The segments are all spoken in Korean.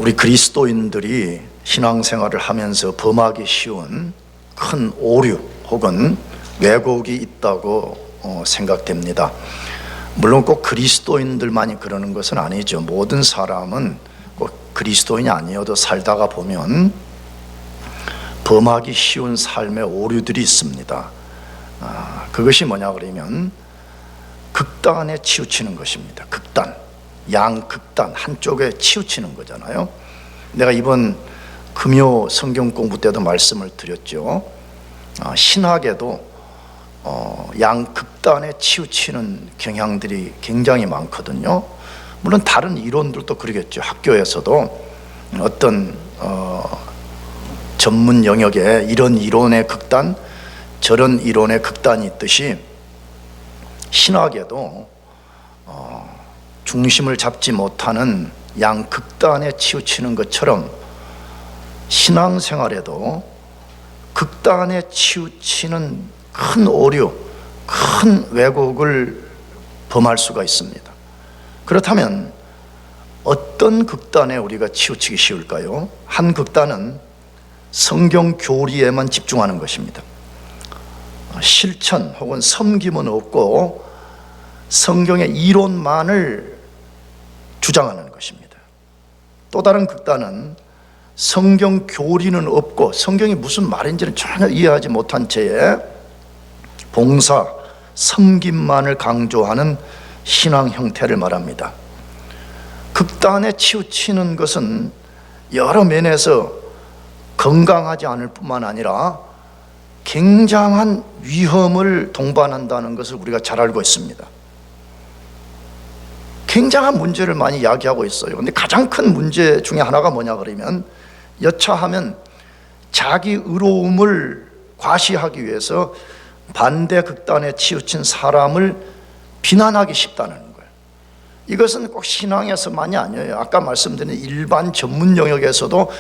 우리 그리스도인들이 신앙생활을 하면서 범하기 쉬운 큰 오류 혹은 왜곡이 있다고 생각됩니다. 물론 꼭 그리스도인들만이 그러는 것은 아니죠. 모든 사람은 꼭 그리스도인이 아니어도 살다가 보면 범하기 쉬운 삶의 오류들이 있습니다. 그것이 뭐냐 그러면 극단에 치우치는 것입니다. 극단, 양극단 한쪽에 치우치는 거잖아요. 내가 이번 금요 성경 공부 때도 말씀을 드렸죠. 신학에도 양극단에 치우치는 경향들이 굉장히 많거든요. 물론 다른 이론들도 그러겠죠. 학교에서도 어떤 전문 영역에 이런 이론의 극단, 저런 이론의 극단이 있듯이 신학에도 중심을 잡지 못하는 양극단에 치우치는 것처럼 신앙생활에도 극단에 치우치는 큰 오류, 큰 왜곡을 범할 수가 있습니다. 그렇다면 어떤 극단에 우리가 치우치기 쉬울까요? 한 극단은 성경 교리에만 집중하는 것입니다. 실천 혹은 섬김은 없고 성경의 이론만을 주장하는 것입니다. 또 다른 극단은 성경 교리는 없고 성경이 무슨 말인지는 전혀 이해하지 못한 채에 봉사, 섬김만을 강조하는 신앙 형태를 말합니다. 극단에 치우치는 것은 여러 면에서 건강하지 않을 뿐만 아니라 굉장한 위험을 동반한다는 것을 우리가 잘 알고 있습니다. 굉장한 문제를 많이 이야기하고 있어요. 근데 가장 큰 문제 중에 하나가 뭐냐 그러면 여차하면 자기 의로움을 과시하기 위해서 반대 극단에 치우친 사람을 비난하기 쉽다는 거예요. 이것은 꼭 신앙에서만이 아니에요. 아까 말씀드린 일반 전문 영역에서도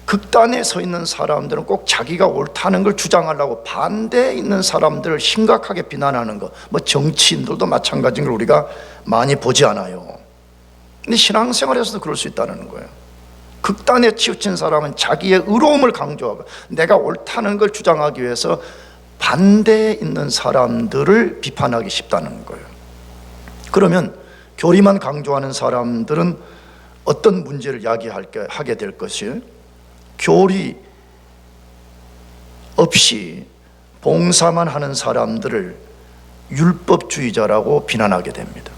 극단에 서 있는 사람들은 꼭 자기가 옳다는 걸 주장하려고 반대에 있는 사람들을 심각하게 비난하는 것, 뭐 정치인들도 마찬가지인 걸 우리가 많이 보지 않아요. 근데 신앙생활에서도 그럴 수 있다는 거예요. 극단에 치우친 사람은 자기의 의로움을 강조하고 내가 옳다는 걸 주장하기 위해서 반대에 있는 사람들을 비판하기 쉽다는 거예요. 그러면 교리만 강조하는 사람들은 어떤 문제를 야기하게 될 것이에요? 교리 없이 봉사만 하는 사람들을 율법주의자라고 비난하게 됩니다.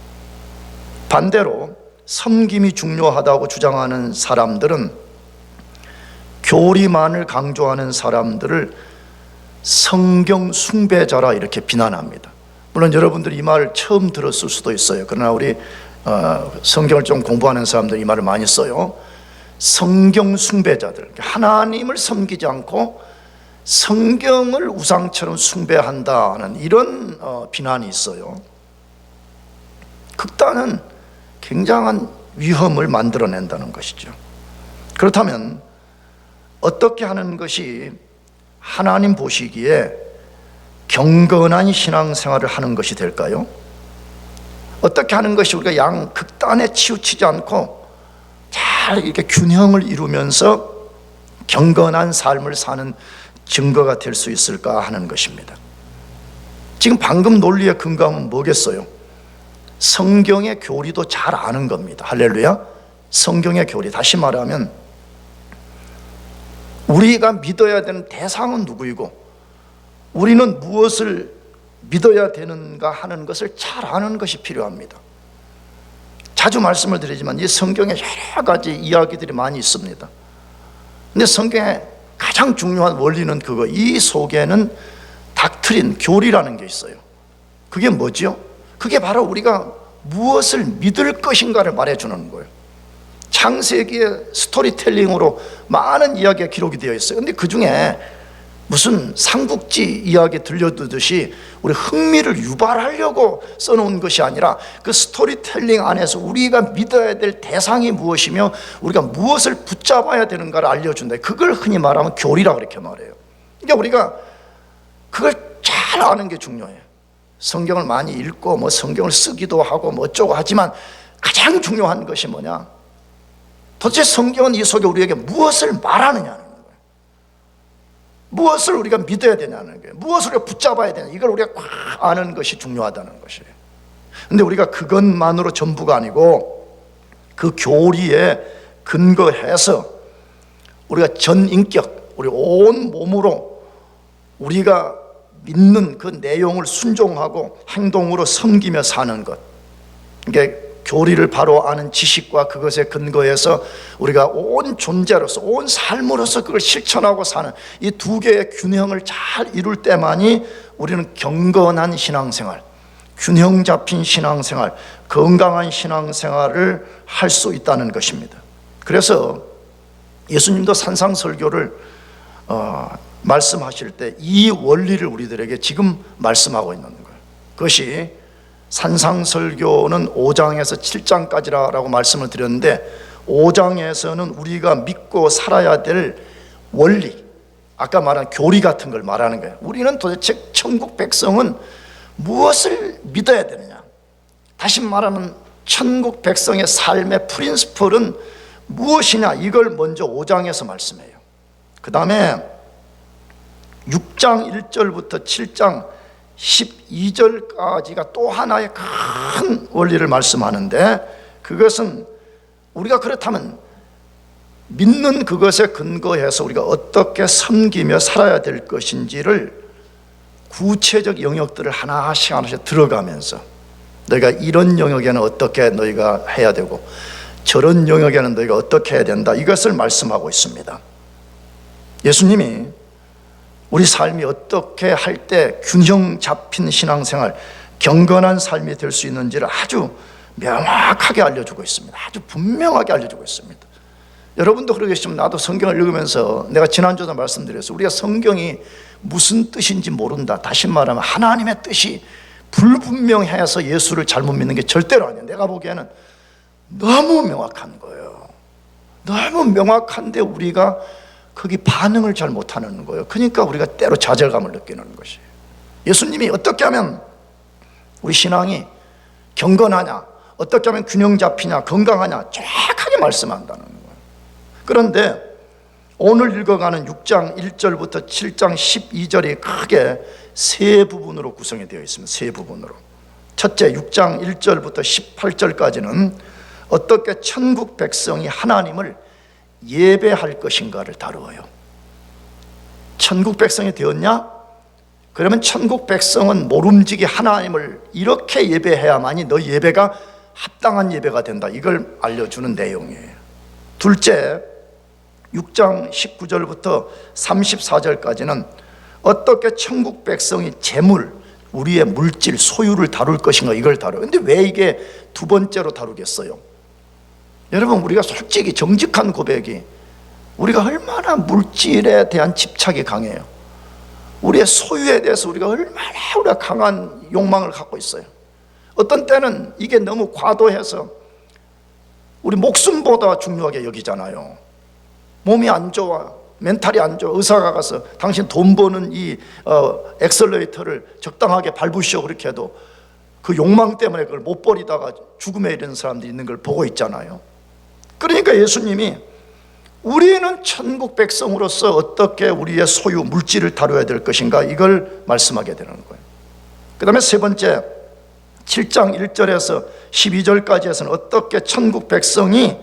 반대로 섬김이 중요하다고 주장하는 사람들은 교리만을 강조하는 사람들을 성경 숭배자라 이렇게 비난합니다. 물론 여러분들이 이 말을 처음 들었을 수도 있어요. 그러나 우리 성경을 좀 공부하는 사람들이 이 말을 많이 써요. 성경 숭배자들, 하나님을 섬기지 않고 성경을 우상처럼 숭배한다는 이런 비난이 있어요. 극단은 굉장한 위험을 만들어낸다는 것이죠. 그렇다면 어떻게 하는 것이 하나님 보시기에 경건한 신앙생활을 하는 것이 될까요? 어떻게 하는 것이 우리가 양 극단에 치우치지 않고 잘 이렇게 균형을 이루면서 경건한 삶을 사는 증거가 될 수 있을까 하는 것입니다. 지금 방금 논리의 근거는 뭐겠어요? 성경의 교리도 잘 아는 겁니다. 할렐루야. 성경의 교리, 다시 말하면 우리가 믿어야 되는 대상은 누구이고 우리는 무엇을 믿어야 되는가 하는 것을 잘 아는 것이 필요합니다. 자주 말씀을 드리지만 이 성경에 여러 가지 이야기들이 많이 있습니다. 근데 성경의 가장 중요한 원리는 그거, 이 속에는 닥트린, 교리라는 게 있어요. 그게 뭐지요? 그게 바로 우리가 무엇을 믿을 것인가를 말해주는 거예요. 창세기의 스토리텔링으로 많은 이야기가 기록이 되어 있어요. 근데 그 중에 무슨 삼국지 이야기 들려두듯이 우리 흥미를 유발하려고 써놓은 것이 아니라 그 스토리텔링 안에서 우리가 믿어야 될 대상이 무엇이며 우리가 무엇을 붙잡아야 되는가를 알려준다. 그걸 흔히 말하면 교리라고 그렇게 말해요. 그러니까 우리가 그걸 잘 아는 게 중요해요. 성경을 많이 읽고 뭐 성경을 쓰기도 하고 뭐 어쩌고 하지만 가장 중요한 것이 뭐냐? 도대체 성경은 이 속에 우리에게 무엇을 말하느냐는 거예요. 무엇을 우리가 믿어야 되냐는 거예요. 무엇을 우리가 붙잡아야 되냐, 이걸 우리가 꽉 아는 것이 중요하다는 것이에요. 근데 우리가 그것만으로 전부가 아니고 그 교리에 근거해서 우리가 전인격, 우리 온 몸으로 우리가 믿는 그 내용을 순종하고 행동으로 섬기며 사는 것, 이게 교리를 바로 아는 지식과 그것에 근거해서 우리가 온 존재로서, 온 삶으로서 그걸 실천하고 사는 이 두 개의 균형을 잘 이룰 때만이 우리는 경건한 신앙생활, 균형 잡힌 신앙생활, 건강한 신앙생활을 할 수 있다는 것입니다. 그래서 예수님도 산상설교를 말씀하실 때 이 원리를 우리들에게 지금 말씀하고 있는 거예요. 그것이 산상설교는 5장에서 7장까지라고 말씀을 드렸는데, 5장에서는 우리가 믿고 살아야 될 원리, 아까 말한 교리 같은 걸 말하는 거예요. 우리는 도대체 천국 백성은 무엇을 믿어야 되느냐, 다시 말하면 천국 백성의 삶의 프린시플은 무엇이냐, 이걸 먼저 5장에서 말씀해요. 그 다음에 6장 1절부터 7장 12절까지가 또 하나의 큰 원리를 말씀하는데, 그것은 우리가 그렇다면 믿는 그것에 근거해서 우리가 어떻게 섬기며 살아야 될 것인지를 구체적 영역들을 하나씩 들어가면서, 너희가 이런 영역에는 어떻게 너희가 해야 되고 저런 영역에는 너희가 어떻게 해야 된다, 이것을 말씀하고 있습니다. 예수님이 우리 삶이 어떻게 할 때 균형 잡힌 신앙생활, 경건한 삶이 될 수 있는지를 아주 명확하게 알려주고 있습니다. 아주 분명하게 알려주고 있습니다. 여러분도 그러겠지만 나도 성경을 읽으면서, 내가 지난주에도 말씀드렸어요. 우리가 성경이 무슨 뜻인지 모른다, 다시 말하면 하나님의 뜻이 불분명해서 예수를 잘못 믿는 게 절대로 아니에요. 내가 보기에는 너무 명확한 거예요. 너무 명확한데 우리가 거기 반응을 잘 못하는 거예요. 그러니까 우리가 때로 좌절감을 느끼는 것이에요. 예수님이 어떻게 하면 우리 신앙이 경건하냐, 어떻게 하면 균형 잡히냐, 건강하냐 정확하게 말씀한다는 거예요. 그런데 오늘 읽어가는 6장 1절부터 7장 12절이 크게 세 부분으로 구성이 되어 있습니다. 세 부분으로. 첫째, 6장 1절부터 18절까지는 어떻게 천국 백성이 하나님을 예배할 것인가를 다루어요. 천국 백성이 되었냐? 그러면 천국 백성은 모름지기 하나님을 이렇게 예배해야만이 너 예배가 합당한 예배가 된다, 이걸 알려주는 내용이에요. 둘째, 6장 19절부터 34절까지는 어떻게 천국 백성이 재물, 우리의 물질, 소유를 다룰 것인가, 이걸 다뤄요. 근데 왜 이게 두 번째로 다루겠어요? 여러분, 우리가 솔직히 정직한 고백이, 우리가 얼마나 물질에 대한 집착이 강해요. 우리의 소유에 대해서 우리가 얼마나 강한 욕망을 갖고 있어요. 어떤 때는 이게 너무 과도해서 우리 목숨보다 중요하게 여기잖아요. 몸이 안 좋아, 멘탈이 안 좋아, 의사가 가서 당신 돈 버는 이 엑셀레이터를 적당하게 밟으시오 그렇게 해도 그 욕망 때문에 그걸 못 버리다가 죽음에 이르는 사람들이 있는 걸 보고 있잖아요. 그러니까 예수님이 우리는 천국 백성으로서 어떻게 우리의 소유, 물질을 다뤄야 될 것인가, 이걸 말씀하게 되는 거예요. 그 다음에 세 번째, 7장 1절에서 12절까지에서는 어떻게 천국 백성이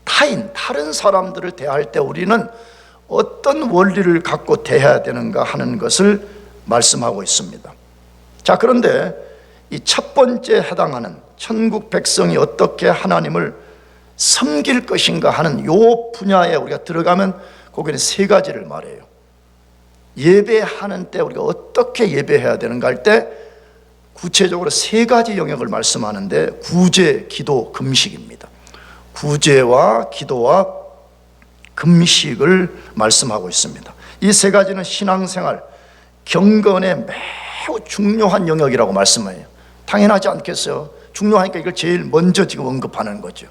다른 사람들을 대할 때 우리는 어떤 원리를 갖고 대해야 되는가 하는 것을 말씀하고 있습니다. 자, 그런데 이 첫 번째 해당하는 천국 백성이 어떻게 하나님을 섬길 것인가 하는 요 분야에 우리가 들어가면 거기는 세 가지를 말해요. 예배하는 때 우리가 어떻게 예배해야 되는가 할 때 구체적으로 세 가지 영역을 말씀하는데, 구제, 기도, 금식입니다. 구제와 기도와 금식을 말씀하고 있습니다. 이 세 가지는 신앙생활, 경건의 매우 중요한 영역이라고 말씀해요. 당연하지 않겠어요? 중요하니까 이걸 제일 먼저 지금 언급하는 거죠.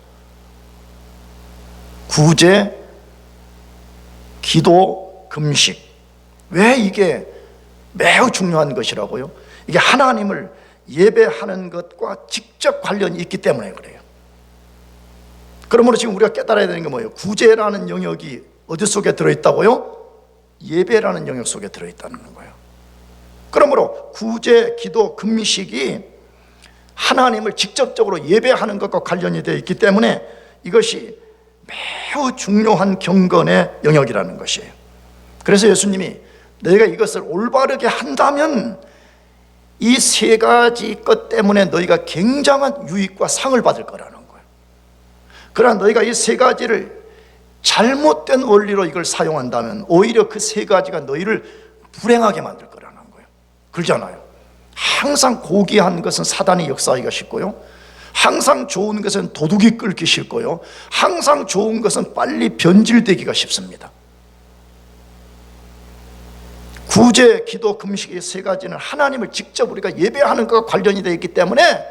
구제, 기도, 금식. 왜 이게 매우 중요한 것이라고요? 이게 하나님을 예배하는 것과 직접 관련이 있기 때문에 그래요. 그러므로 지금 우리가 깨달아야 되는 게 뭐예요? 구제라는 영역이 어디 속에 들어있다고요? 예배라는 영역 속에 들어있다는 거예요. 그러므로 구제, 기도, 금식이 하나님을 직접적으로 예배하는 것과 관련이 되어 있기 때문에 이것이 매우 중요한 경건의 영역이라는 것이에요. 그래서 예수님이 너희가 이것을 올바르게 한다면 이 세 가지 것 때문에 너희가 굉장한 유익과 상을 받을 거라는 거예요. 그러나 너희가 이 세 가지를 잘못된 원리로 이걸 사용한다면 오히려 그 세 가지가 너희를 불행하게 만들 거라는 거예요. 그러잖아요. 항상 고귀한 것은 사단이 역사하기가 쉽고요, 항상 좋은 것은 도둑이 끌기 쉽고요, 항상 좋은 것은 빨리 변질되기가 쉽습니다. 구제, 기도, 금식의 세 가지는 하나님을 직접 우리가 예배하는 것과 관련이 되어 있기 때문에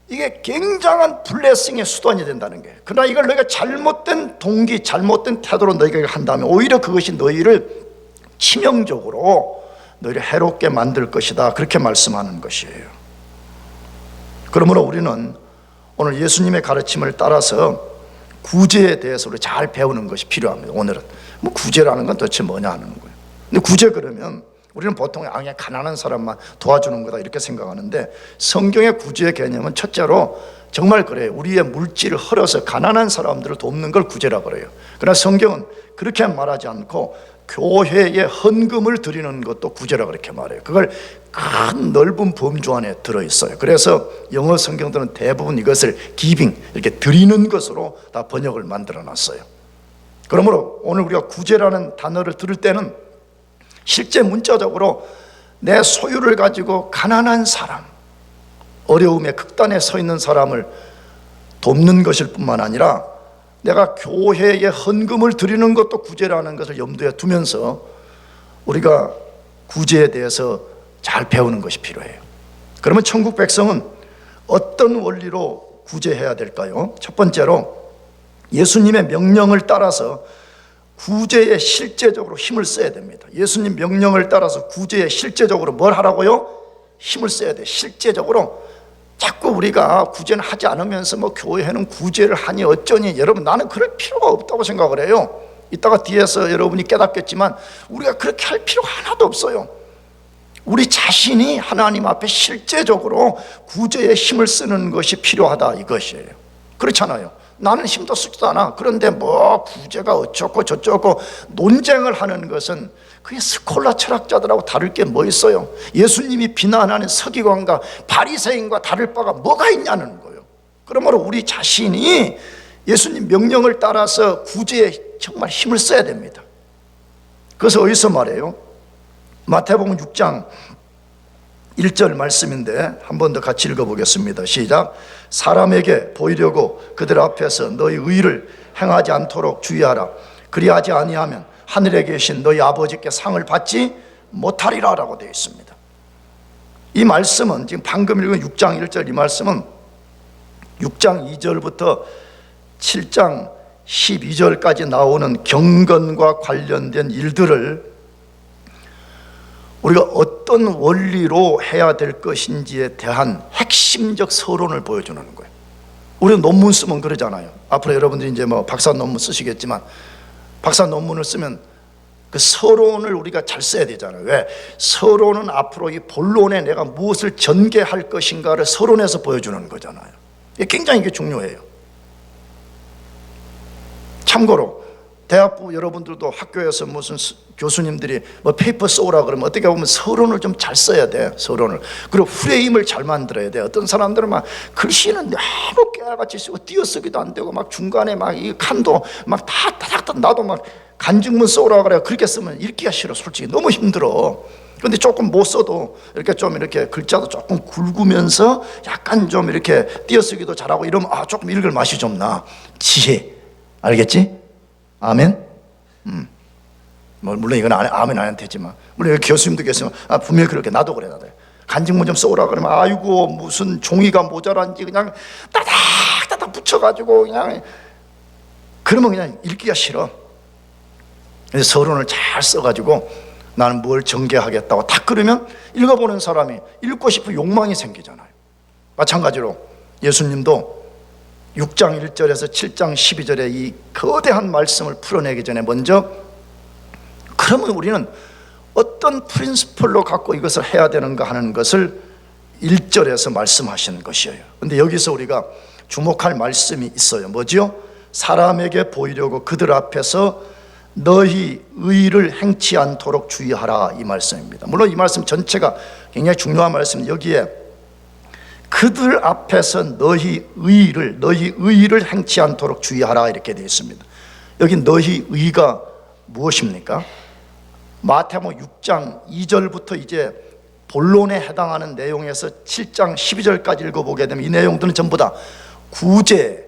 이게 굉장한 블레싱의 수단이 된다는 거예요. 그러나 이걸 너희가 잘못된 동기, 잘못된 태도로 너희가 한다면 오히려 그것이 너희를 치명적으로 너희를 해롭게 만들 것이다, 그렇게 말씀하는 것이에요. 그러므로 우리는 오늘 예수님의 가르침을 따라서 구제에 대해서 우리 잘 배우는 것이 필요합니다. 오늘은 뭐 구제라는 건 도대체 뭐냐 하는 거예요. 근데 구제 그러면 우리는 보통 그냥 가난한 사람만 도와주는 거다 이렇게 생각하는데, 성경의 구제의 개념은 첫째로 정말 그래요. 우리의 물질을 헐어서 가난한 사람들을 돕는 걸 구제라고 그래요. 그러나 성경은 그렇게 말하지 않고 교회에 헌금을 드리는 것도 구제라고 그렇게 말해요. 그걸 큰 넓은 범주 안에 들어있어요. 그래서 영어 성경들은 대부분 이것을 giving, 이렇게 드리는 것으로 다 번역을 만들어 놨어요. 그러므로 오늘 우리가 구제라는 단어를 들을 때는 실제 문자적으로 내 소유를 가지고 가난한 사람, 어려움의 극단에 서 있는 사람을 돕는 것일 뿐만 아니라 내가 교회에 헌금을 드리는 것도 구제라는 것을 염두에 두면서 우리가 구제에 대해서 잘 배우는 것이 필요해요. 그러면 천국 백성은 어떤 원리로 구제해야 될까요? 첫 번째로 예수님의 명령을 따라서 구제에 실제적으로 힘을 써야 됩니다. 예수님 명령을 따라서 구제에 실제적으로 뭘 하라고요? 힘을 써야 돼요. 실제적으로. 자꾸 우리가 구제는 하지 않으면서 뭐 교회는 구제를 하니 어쩌니, 여러분 나는 그럴 필요가 없다고 생각을 해요. 이따가 뒤에서 여러분이 깨닫겠지만 우리가 그렇게 할 필요가 하나도 없어요. 우리 자신이 하나님 앞에 실제적으로 구제에 힘을 쓰는 것이 필요하다, 이것이에요. 그렇잖아요. 나는 힘도 쓰지도 않아. 그런데 뭐 구제가 어쩌고 저쩌고 논쟁을 하는 것은 그게 스콜라 철학자들하고 다를 게 뭐 있어요? 예수님이 비난하는 서기관과 바리새인과 다를 바가 뭐가 있냐는 거예요. 그러므로 우리 자신이 예수님 명령을 따라서 구제에 정말 힘을 써야 됩니다. 그래서 어디서 말해요? 마태복음 6장 1절 말씀인데 한 번 더 같이 읽어보겠습니다. 시작. 사람에게 보이려고 그들 앞에서 너희 의를 행하지 않도록 주의하라. 그리하지 아니하면 하늘에 계신 너희 아버지께 상을 받지 못하리라 라고 되어 있습니다. 이 말씀은 지금 방금 읽은 6장 1절 이 말씀은 6장 2절부터 7장 12절까지 나오는 경건과 관련된 일들을 우리가 어떤 원리로 해야 될 것인지에 대한 핵심적 서론을 보여주는 거예요. 우리는 논문 쓰면 그러잖아요. 앞으로 여러분들이 이제 뭐 박사 논문 쓰시겠지만 박사 논문을 쓰면 그 서론을 우리가 잘 써야 되잖아요. 왜? 서론은 앞으로 이 본론에 내가 무엇을 전개할 것인가를 서론에서 보여주는 거잖아요. 이게 굉장히 이게 중요해요. 참고로 대학부 여러분들도 학교에서 무슨 교수님들이 뭐 페이퍼 써오라 그러면 어떻게 보면 서론을 좀 잘 써야 돼. 서론을. 그리고 프레임을 잘 만들어야 돼. 어떤 사람들은 막 글씨는 너무 깨알같이 쓰고 띄어쓰기도 안 되고 막 중간에 막 이 칸도 막 다 따닥따닥 나도 막 간증문 써오라 그래. 그렇게 쓰면 읽기가 싫어. 솔직히 너무 힘들어. 그런데 조금 못 써도 이렇게 좀 이렇게 글자도 조금 굵으면서 약간 좀 이렇게 띄어쓰기도 잘하고 이러면 아 조금 읽을 맛이 좀 나. 지혜. 알겠지? 아멘? 물론 이건 아멘 안 해도 되지만, 물론 교수님도 계시면 분명히 그렇게 나도 그래. 간증문 좀 써오라 그러면 아이고 무슨 종이가 모자란지 그냥 따닥따닥 붙여가지고 그냥 그러면 그냥 읽기가 싫어. 그래서 서론을 잘 써가지고 나는 뭘 전개하겠다고 딱 그러면 읽어보는 사람이 읽고 싶은 욕망이 생기잖아요. 마찬가지로 예수님도 6장 1절에서 7장 12절에 이 거대한 말씀을 풀어내기 전에 먼저 그러면 우리는 어떤 프린시플로 갖고 이것을 해야 되는가 하는 것을 1절에서 말씀하시는 것이에요. 그런데 여기서 우리가 주목할 말씀이 있어요. 뭐지요? 사람에게 보이려고 그들 앞에서 너희 의를 행치 않도록 주의하라, 이 말씀입니다. 물론 이 말씀 전체가 굉장히 중요한 말씀인데 여기에 그들 앞에서 너희 의를 행치 않도록 주의하라 이렇게 되어 있습니다. 여기 너희 의가 무엇입니까? 마태복음 6장 2절부터 이제 본론에 해당하는 내용에서 7장 12절까지 읽어보게 되면 이 내용들은 전부 다 구제,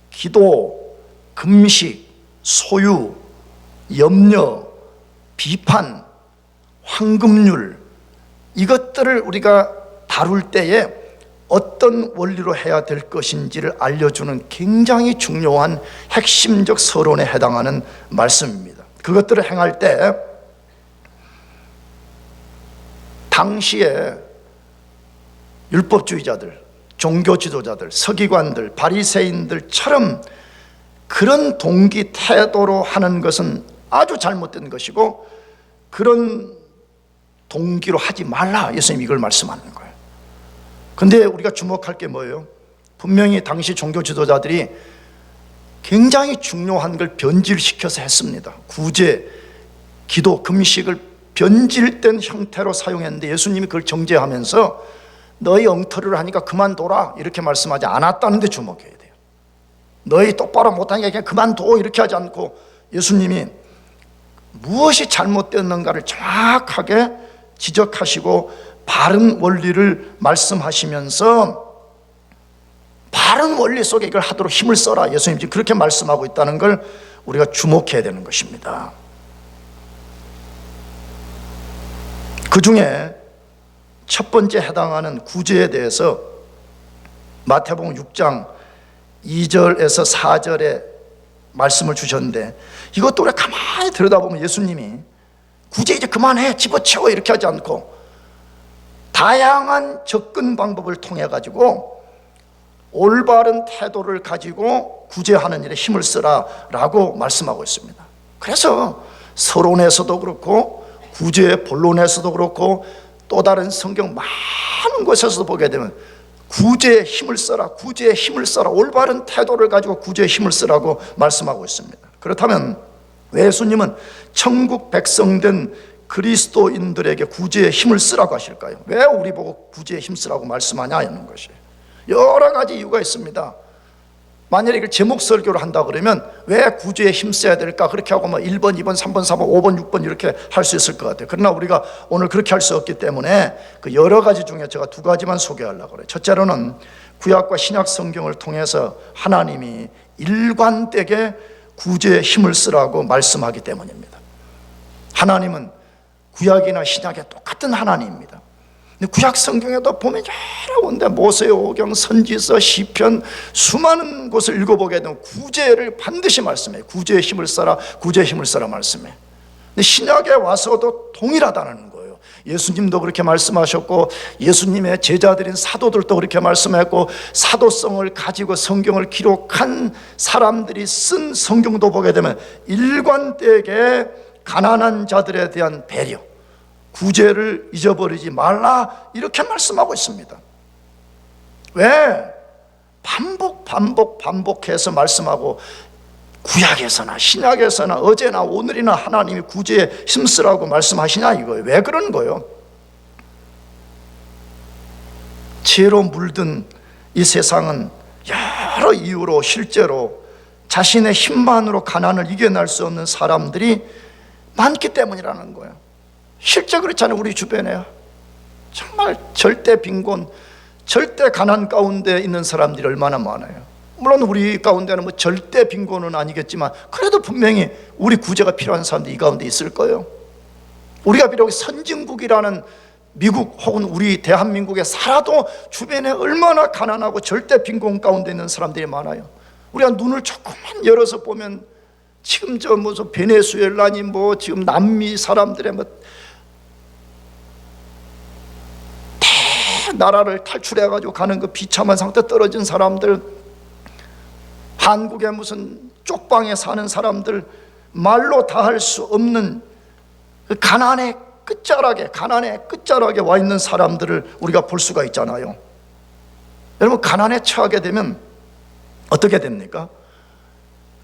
기도, 금식, 소유, 염려, 비판, 황금률, 이것들을 우리가 다룰 때에 어떤 원리로 해야 될 것인지를 알려주는 굉장히 중요한 핵심적 서론에 해당하는 말씀입니다. 그것들을 행할 때 당시에 율법주의자들, 종교 지도자들, 서기관들, 바리새인들처럼 그런 동기 태도로 하는 것은 아주 잘못된 것이고 그런 동기로 하지 말라, 예수님이 이걸 말씀하는 거예요. 근데 우리가 주목할 게 뭐예요? 분명히 당시 종교 지도자들이 굉장히 중요한 걸 변질시켜서 했습니다. 구제, 기도, 금식을 변질된 형태로 사용했는데 예수님이 그걸 정죄하면서 너희 엉터리를 하니까 그만둬라 이렇게 말씀하지 않았다는 데 주목해야 돼요. 너희 똑바로 못하니까 그냥 그만둬 이렇게 하지 않고 예수님이 무엇이 잘못되었는가를 정확하게 지적하시고 바른 원리를 말씀하시면서 바른 원리 속에 이걸 하도록 힘을 써라, 예수님이 지금 그렇게 말씀하고 있다는 걸 우리가 주목해야 되는 것입니다. 그 중에 첫 번째 해당하는 구제에 대해서 마태복음 6장 2절에서 4절에 말씀을 주셨는데 이것도 우리가 가만히 들여다보면 예수님이 구제 이제 그만해, 집어치워 이렇게 하지 않고 다양한 접근 방법을 통해 가지고 올바른 태도를 가지고 구제하는 일에 힘을 쓰라라고 말씀하고 있습니다. 그래서 서론에서도 그렇고 구제의 본론에서도 그렇고 또 다른 성경 많은 곳에서도 보게 되면 구제에 힘을 써라, 구제에 힘을 써라, 올바른 태도를 가지고 구제에 힘을 쓰라고 말씀하고 있습니다. 그렇다면 왜 예수님은 천국 백성된 그리스도인들에게 구제에 힘을 쓰라고 하실까요? 왜 우리 보고 구제에 힘 쓰라고 말씀하냐 하는 것이에요. 여러 가지 이유가 있습니다. 만약에 이걸 제목 설교를 한다 그러면 왜 구제에 힘써야 될까? 그렇게 하고 뭐 1번, 2번, 3번, 4번, 5번, 6번 이렇게 할 수 있을 것 같아요. 그러나 우리가 오늘 그렇게 할 수 없기 때문에 그 여러 가지 중에 제가 두 가지만 소개하려고 그래요. 첫째로는 구약과 신약 성경을 통해서 하나님이 일관되게 구제에 힘을 쓰라고 말씀하기 때문입니다. 하나님은 구약이나 신약에 똑같은 하나님입니다. 근데 구약 성경에도 보면 여러 군데 모세오경, 선지서, 시편 수많은 곳을 읽어보게 되면 구제를 반드시 말씀해요. 구제에 힘을 써라, 구제에 힘을 써라 말씀해. 근데 신약에 와서도 동일하다는 거예요. 예수님도 그렇게 말씀하셨고 예수님의 제자들인 사도들도 그렇게 말씀했고 사도성을 가지고 성경을 기록한 사람들이 쓴 성경도 보게 되면 일관되게 가난한 자들에 대한 배려, 구제를 잊어버리지 말라 이렇게 말씀하고 있습니다. 왜? 반복해서 말씀하고 구약에서나 신약에서나 어제나 오늘이나 하나님이 구제에 힘쓰라고 말씀하시냐 이거예요. 왜 그런 거예요? 죄로 물든 이 세상은 여러 이유로 실제로 자신의 힘만으로 가난을 이겨낼 수 없는 사람들이 많기 때문이라는 거예요. 실제 그렇잖아요. 우리 주변에 정말 절대 빈곤, 절대 가난 가운데 있는 사람들이 얼마나 많아요. 물론 우리 가운데는 뭐 절대 빈곤은 아니겠지만 그래도 분명히 우리 구제가 필요한 사람들이 이 가운데 있을 거예요. 우리가 비록 선진국이라는 미국 혹은 우리 대한민국에 살아도 주변에 얼마나 가난하고 절대 빈곤 가운데 있는 사람들이 많아요. 우리가 눈을 조금만 열어서 보면 지금 저 무슨 베네수엘라니 뭐 지금 남미 사람들의 뭐 나라를 탈출해가지고 가는 그 비참한 상태 떨어진 사람들, 한국의 무슨 쪽방에 사는 사람들, 말로 다 할 수 없는 그 가난의 끝자락에 와 있는 사람들을 우리가 볼 수가 있잖아요. 여러분, 가난에 처하게 되면 어떻게 됩니까?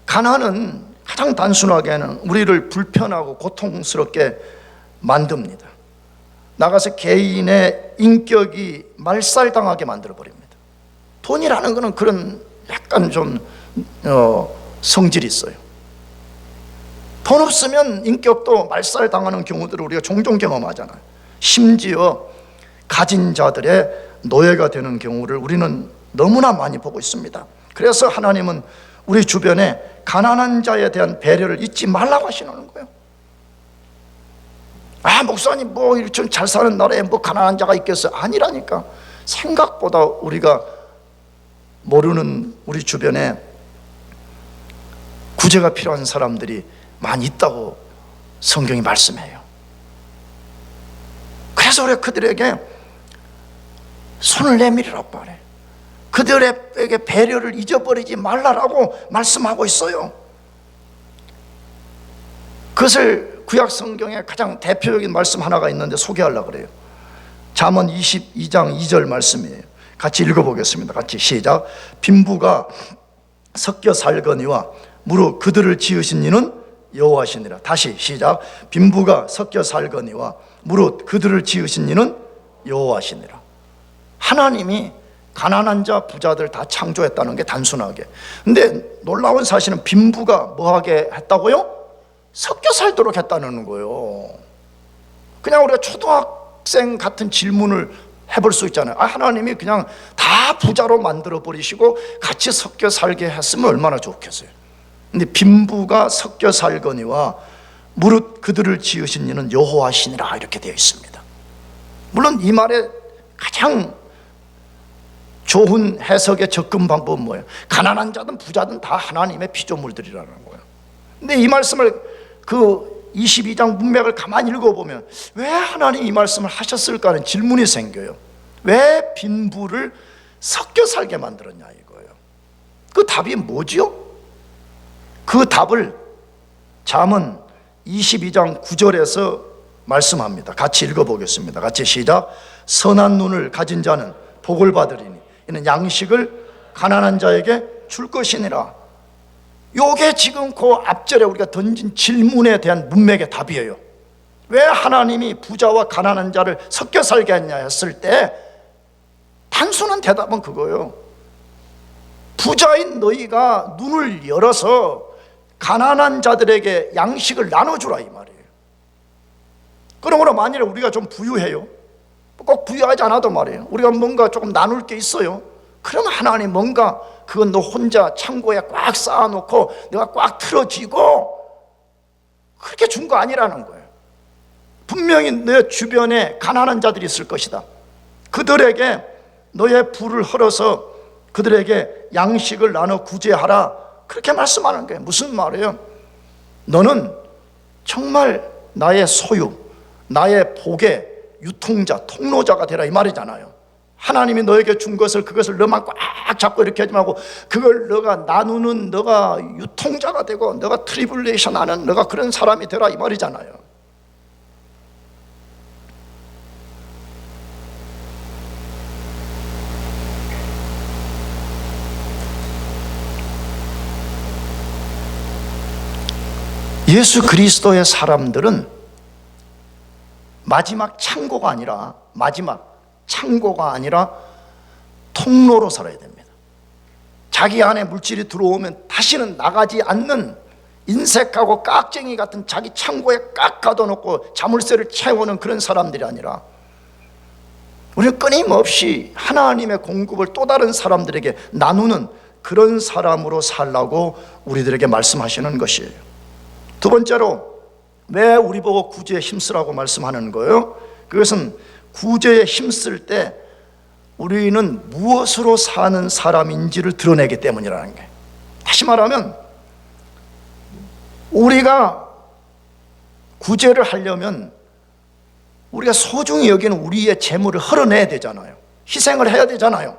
가난은 가장 단순하게는 우리를 불편하고 고통스럽게 만듭니다. 나가서 개인의 인격이 말살당하게 만들어버립니다. 돈이라는 것은 그런 약간 좀 성질이 있어요. 돈 없으면 인격도 말살당하는 경우들을 우리가 종종 경험하잖아요. 심지어 가진 자들의 노예가 되는 경우를 우리는 너무나 많이 보고 있습니다. 그래서 하나님은 우리 주변에 가난한 자에 대한 배려를 잊지 말라고 하시는 거예요. 목사님 뭐 이렇게 잘 사는 나라에 뭐 가난한 자가 있겠어요? 아니라니까. 생각보다 우리가 모르는 우리 주변에 구제가 필요한 사람들이 많이 있다고 성경이 말씀해요. 그래서 우리가 그들에게 손을 내밀으라고 말해요. 그들에게 배려를 잊어버리지 말라라고 말씀하고 있어요. 그것을 구약 성경에 가장 대표적인 말씀 하나가 있는데 소개하려고 그래요. 잠언 22장 2절 말씀이에요. 같이 읽어보겠습니다. 같이 시작. 빈부가 섞여 살거니와 무릇 그들을 지으신 이는 여호와시니라. 다시 시작. 빈부가 섞여 살거니와 무릇 그들을 지으신 이는 여호와시니라. 하나님이 가난한 자, 부자들 다 창조했다는 게 단순하게. 근데 놀라운 사실은 빈부가 뭐하게 했다고요? 섞여 살도록 했다는 거예요. 그냥 우리가 초등학생 같은 질문을 해볼 수 있잖아요. 하나님이 그냥 다 부자로 만들어 버리시고 같이 섞여 살게 했으면 얼마나 좋겠어요. 근데 빈부가 섞여 살거니와 무릇 그들을 지으신 이는 여호와시니라 이렇게 되어 있습니다. 물론 이 말에 가장 좋은 해석의 접근 방법은 뭐예요? 가난한 자든 부자든 다 하나님의 피조물들이라는 거예요. 근데 이 말씀을 그 22장 문맥을 가만히 읽어보면 왜 하나님 이 말씀을 하셨을까 하는 질문이 생겨요. 왜 빈부를 섞여 살게 만들었냐 이거예요. 그 답이 뭐지요? 그 답을 잠언 22장 9절에서 말씀합니다. 같이 읽어보겠습니다. 같이 시작. 선한 눈을 가진 자는 복을 받으리니 이는 양식을 가난한 자에게 줄 것이니라. 요게 지금 그 앞절에 우리가 던진 질문에 대한 문맥의 답이에요. 왜 하나님이 부자와 가난한 자를 섞여 살게 했냐 했을 때 단순한 대답은 그거예요. 부자인 너희가 눈을 열어서 가난한 자들에게 양식을 나눠주라 이 말이에요. 그러므로 만일에 우리가 좀 부유해요, 꼭 부유하지 않아도 말이에요, 우리가 뭔가 조금 나눌 게 있어요. 그러면 하나님 뭔가 그건 너 혼자 창고에 꽉 쌓아놓고 내가 꽉 틀어지고 그렇게 준 거 아니라는 거예요. 분명히 내 주변에 가난한 자들이 있을 것이다. 그들에게 너의 부를 헐어서 그들에게 양식을 나눠 구제하라. 그렇게 말씀하는 거예요. 무슨 말이에요? 너는 정말 나의 소유, 나의 복의 유통자, 통로자가 되라 이 말이잖아요. 하나님이 너에게 준 것을 그것을 너만 꽉 잡고 이렇게 하지 말고 그걸 너가 나누는, 너가 유통자가 되고 너가 트리블레이션 하는 너가 그런 사람이 되라 이 말이잖아요. 예수 그리스도의 사람들은 마지막 창고가 아니라 통로로 살아야 됩니다. 자기 안에 물질이 들어오면 다시는 나가지 않는 인색하고 깍쟁이 같은 자기 창고에 깍 가둬놓고 자물쇠를 채우는 그런 사람들이 아니라 우리는 끊임없이 하나님의 공급을 또 다른 사람들에게 나누는 그런 사람으로 살라고 우리들에게 말씀하시는 것이에요. 두 번째로 왜 우리 보고 구제에 힘쓰라고 말씀하는 거예요? 그것은 구제에 힘쓸 때 우리는 무엇으로 사는 사람인지를 드러내기 때문이라는 거예요. 다시 말하면 우리가 구제를 하려면 우리가 소중히 여기는 우리의 재물을 헐어내야 되잖아요. 희생을 해야 되잖아요.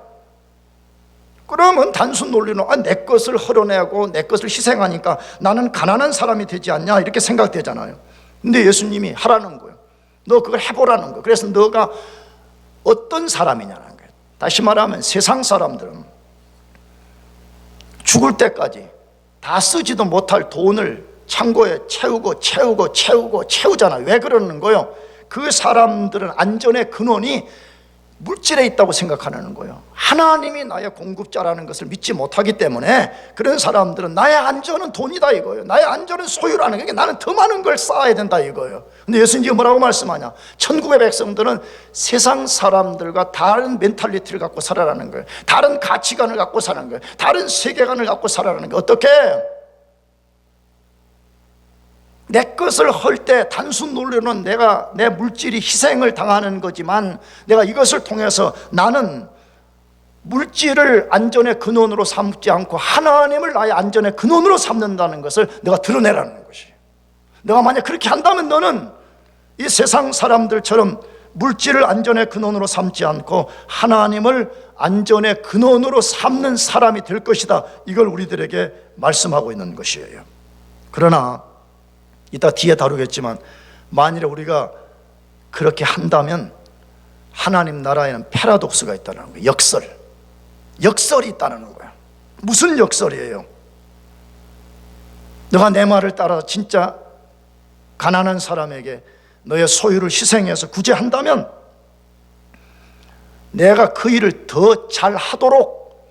그러면 단순 논리는 내 것을 헐어내고 내 것을 희생하니까 나는 가난한 사람이 되지 않냐 이렇게 생각되잖아요. 근데 예수님이 하라는 거예요. 너 그걸 해보라는 거예요. 그래서 너가 어떤 사람이냐는 거예요. 다시 말하면 세상 사람들은 죽을 때까지 다 쓰지도 못할 돈을 창고에 채우잖아요. 왜 그러는 거예요? 그 사람들은 안전의 근원이 물질에 있다고 생각하는 거예요. 하나님이 나의 공급자라는 것을 믿지 못하기 때문에 그런 사람들은 나의 안전은 돈이다 이거예요. 나의 안전은 소유라는 게, 나는 더 많은 걸 쌓아야 된다 이거예요. 근데 예수님이 뭐라고 말씀하냐? 천국의 백성들은 세상 사람들과 다른 멘탈리티를 갖고 살아라는 거예요. 다른 가치관을 갖고 사는 거예요. 다른 세계관을 갖고 살아라는 거예요. 어떻게? 내 것을 헐 때 단순 논리로는 내가 내 물질이 희생을 당하는 거지만 내가 이것을 통해서 나는 물질을 안전의 근원으로 삼지 않고 하나님을 나의 안전의 근원으로 삼는다는 것을 내가 드러내라는 것이에요. 내가 만약 그렇게 한다면 너는 이 세상 사람들처럼 물질을 안전의 근원으로 삼지 않고 하나님을 안전의 근원으로 삼는 사람이 될 것이다. 이걸 우리들에게 말씀하고 있는 것이에요. 그러나 이따 뒤에 다루겠지만 만일에 우리가 그렇게 한다면 하나님 나라에는 패러독스가 있다는 거예요. 역설이 있다는 거예요. 무슨 역설이에요? 너가 내 말을 따라 진짜 가난한 사람에게 너의 소유를 희생해서 구제한다면 내가 그 일을 더 잘하도록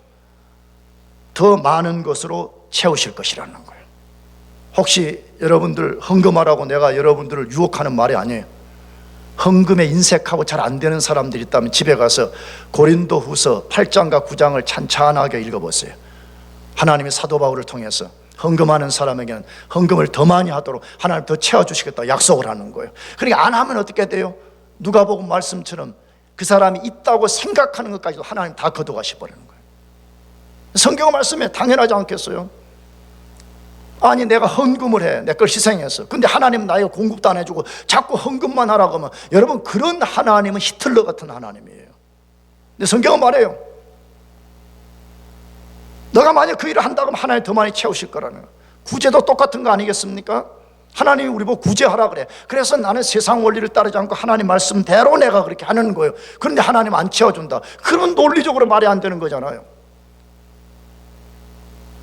더 많은 것으로 채우실 것이라는 거예요. 혹시 여러분들 헌금하라고 내가 여러분들을 유혹하는 말이 아니에요. 헌금에 인색하고 잘 안 되는 사람들이 있다면 집에 가서 고린도후서 8장과 9장을 찬찬하게 읽어보세요. 하나님이 사도 바울을 통해서 헌금하는 사람에게는 헌금을 더 많이 하도록 하나님 더 채워주시겠다 약속을 하는 거예요. 그러니까 안 하면 어떻게 돼요? 누가복음 말씀처럼 그 사람이 있다고 생각하는 것까지도 하나님 다 거둬가셔버리는 거예요. 성경 말씀에 당연하지 않겠어요? 아니 내가 헌금을 해, 내 걸 희생해서. 근데 하나님 나에게 공급도 안 해주고 자꾸 헌금만 하라고 하면 여러분 그런 하나님은 히틀러 같은 하나님이에요. 근데 성경은 말해요. 너가 만약 그 일을 한다고 하면 하나님 더 많이 채우실 거라는 거예요. 구제도 똑같은 거 아니겠습니까? 하나님이 우리 보고 구제하라 그래. 그래서 나는 세상 원리를 따르지 않고 하나님 말씀대로 내가 그렇게 하는 거예요. 그런데 하나님 안 채워준다. 그런 논리적으로 말이 안 되는 거잖아요.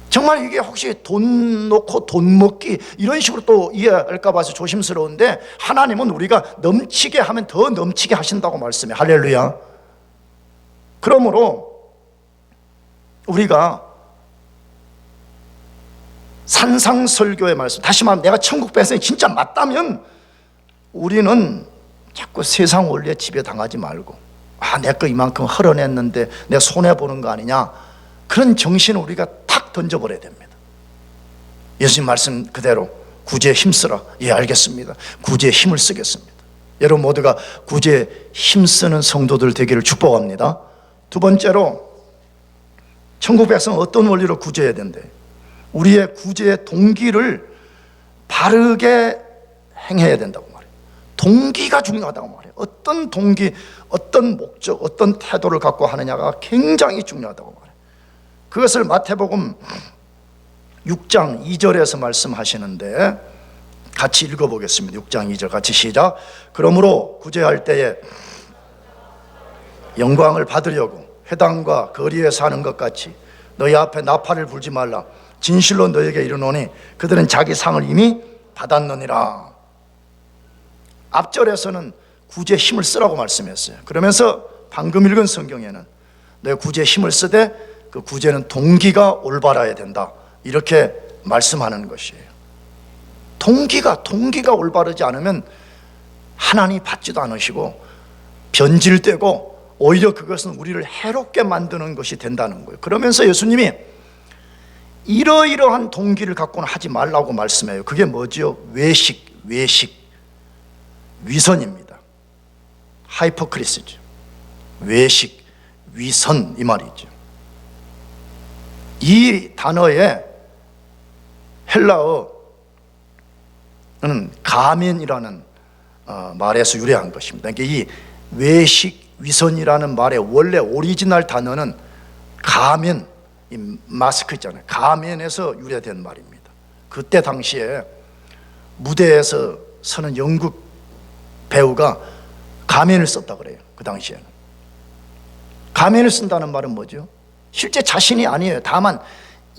정말 이게 혹시 돈 놓고 돈 먹기 이런 식으로 또 이해할까 봐서 조심스러운데 하나님은 우리가 넘치게 하면 더 넘치게 하신다고 말씀해. 할렐루야. 그러므로 우리가 산상설교의 말씀, 다시 말하면 내가 천국 백성이 진짜 맞다면 우리는 자꾸 세상 원리에 지배당하지 말고 내 거 이만큼 헐어냈는데 내가 손해보는 거 아니냐, 그런 정신을 우리가 탁 던져버려야 됩니다. 예수님 말씀 그대로 구제에 힘쓰라. 예, 알겠습니다. 구제에 힘을 쓰겠습니다. 여러분 모두가 구제에 힘쓰는 성도들 되기를 축복합니다. 두 번째로 천국 백성은 어떤 원리로 구제해야 된대? 우리의 구제의 동기를 바르게 행해야 된다고 말해요. 동기가 중요하다고 말해요. 어떤 동기, 어떤 목적, 어떤 태도를 갖고 하느냐가 굉장히 중요하다고 말해요. 그것을 마태복음 6장 2절에서 말씀하시는데 같이 읽어보겠습니다. 6장 2절 같이 시작. 그러므로 구제할 때에 영광을 받으려고 회당과 거리에 사는 것 같이 너희 앞에 나팔을 불지 말라. 진실로 너희에게 이르노니 그들은 자기 상을 이미 받았느니라. 앞절에서는 구제에 힘을 쓰라고 말씀했어요. 그러면서 방금 읽은 성경에는 너희 구제에 힘을 쓰되 그 구제는 동기가 올바라야 된다, 이렇게 말씀하는 것이에요. 동기가 올바르지 않으면 하나님이 받지도 않으시고 변질되고 오히려 그것은 우리를 해롭게 만드는 것이 된다는 거예요. 그러면서 예수님이 이러이러한 동기를 갖고는 하지 말라고 말씀해요. 그게 뭐지요? 외식, 위선입니다. 하이포크리스죠. 외식, 위선, 이 말이죠. 이 단어의 헬라어는 가면이라는 말에서 유래한 것입니다. 그러니까 이 외식, 위선이라는 말의 원래 오리지널 단어는 가면, 이 마스크 있잖아요. 가면에서 유래된 말입니다. 그때 당시에 무대에서 서는 연극 배우가 가면을 썼다 그래요. 그 당시에는. 가면을 쓴다는 말은 뭐죠? 실제 자신이 아니에요. 다만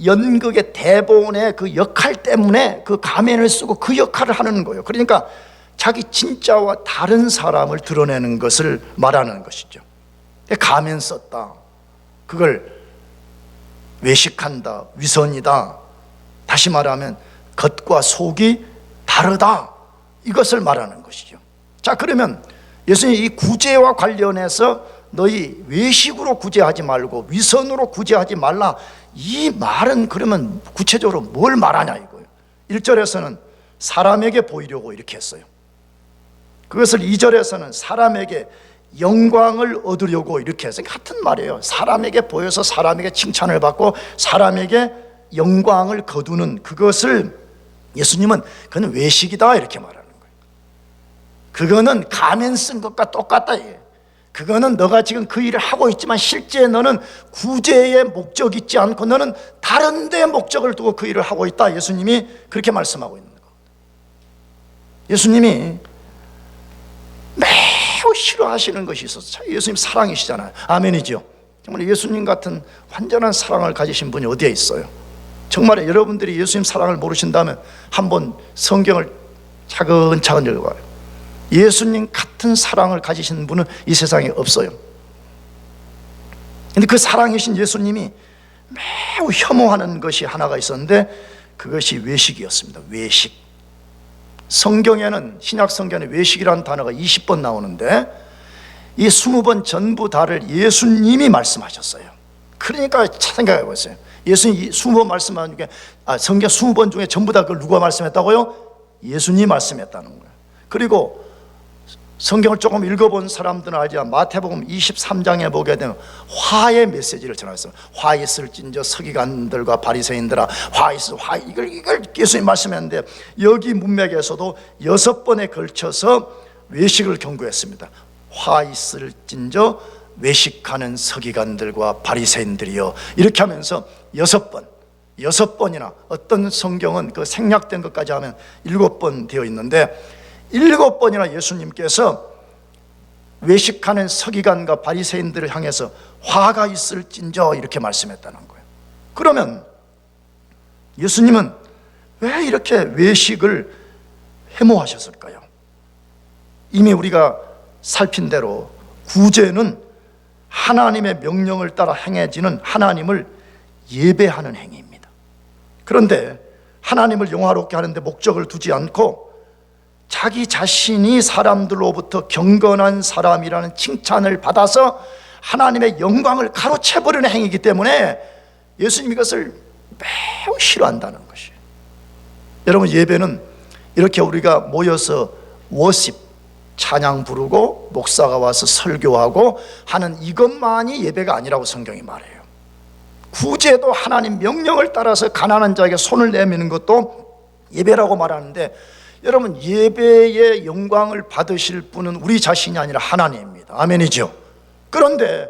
연극의 대본의 그 역할 때문에 그 가면을 쓰고 그 역할을 하는 거예요. 그러니까 자기 진짜와 다른 사람을 드러내는 것을 말하는 것이죠. 가면 썼다. 그걸 외식한다, 위선이다. 다시 말하면 겉과 속이 다르다. 이것을 말하는 것이죠. 자, 그러면 예수님이 이 구제와 관련해서 너희 외식으로 구제하지 말고 위선으로 구제하지 말라. 이 말은 그러면 구체적으로 뭘 말하냐 이거예요. 1절에서는 사람에게 보이려고 이렇게 했어요. 그것을 2절에서는 사람에게 영광을 얻으려고 이렇게 해서 같은 말이에요. 사람에게 보여서 사람에게 칭찬을 받고 사람에게 영광을 거두는 그것을 예수님은 그건 외식이다 이렇게 말하는 거예요. 그거는 가면 쓴 것과 똑같다. 그거는 너가 지금 그 일을 하고 있지만 실제 너는 구제의 목적이 있지 않고 너는 다른 데 목적을 두고 그 일을 하고 있다. 예수님이 그렇게 말씀하고 있는 거예요. 예수님이 매우 싫어하시는 것이 있어서 예수님 사랑이시잖아요. 아멘이죠. 정말 예수님 같은 완전한 사랑을 가지신 분이 어디에 있어요? 정말 여러분들이 예수님 사랑을 모르신다면 한번 성경을 차근차근 읽어봐요. 예수님 같은 사랑을 가지신 분은 이 세상에 없어요. 그런데 그 사랑이신 예수님이 매우 혐오하는 것이 하나가 있었는데 그것이 외식이었습니다. 외식. 성경에는 신약 성경에 외식이라는 단어가 20번 나오는데 이 20번 전부 다를 예수님이 말씀하셨어요. 그러니까 생각해 보세요. 예수님이 20번 말씀하는 게 성경 20번 중에 전부 다 그걸 누가 말씀했다고요? 예수님이 말씀했다는 거예요. 그리고 성경을 조금 읽어본 사람들은 알지만 마태복음 23장에 보게 되면 화의 메시지를 전했어요. 화 있을진저 서기관들과 바리새인들아 화 있어 화 이걸 예수님 말씀했는데 여기 문맥에서도 6번에 걸쳐서 외식을 경고했습니다. 화 있을진저 외식하는 서기관들과 바리새인들이여 이렇게 하면서 6번이나 어떤 성경은 그 생략된 것까지 하면 7번 되어 있는데 7번이나 예수님께서 외식하는 서기관과 바리새인들을 향해서 화가 있을진저 이렇게 말씀했다는 거예요. 그러면 예수님은 왜 이렇게 외식을 혐오하셨을까요? 이미 우리가 살핀 대로 구제는 하나님의 명령을 따라 행해지는 하나님을 예배하는 행위입니다. 그런데 하나님을 영화롭게 하는데 목적을 두지 않고 자기 자신이 사람들로부터 경건한 사람이라는 칭찬을 받아서 하나님의 영광을 가로채버리는 행위이기 때문에 예수님이 이것을 매우 싫어한다는 것이에요. 여러분, 예배는 이렇게 우리가 모여서 워십, 찬양 부르고 목사가 와서 설교하고 하는 이것만이 예배가 아니라고 성경이 말해요. 구제도 하나님 명령을 따라서 가난한 자에게 손을 내미는 것도 예배라고 말하는데 여러분, 예배의 영광을 받으실 분은 우리 자신이 아니라 하나님입니다. 아멘이죠. 그런데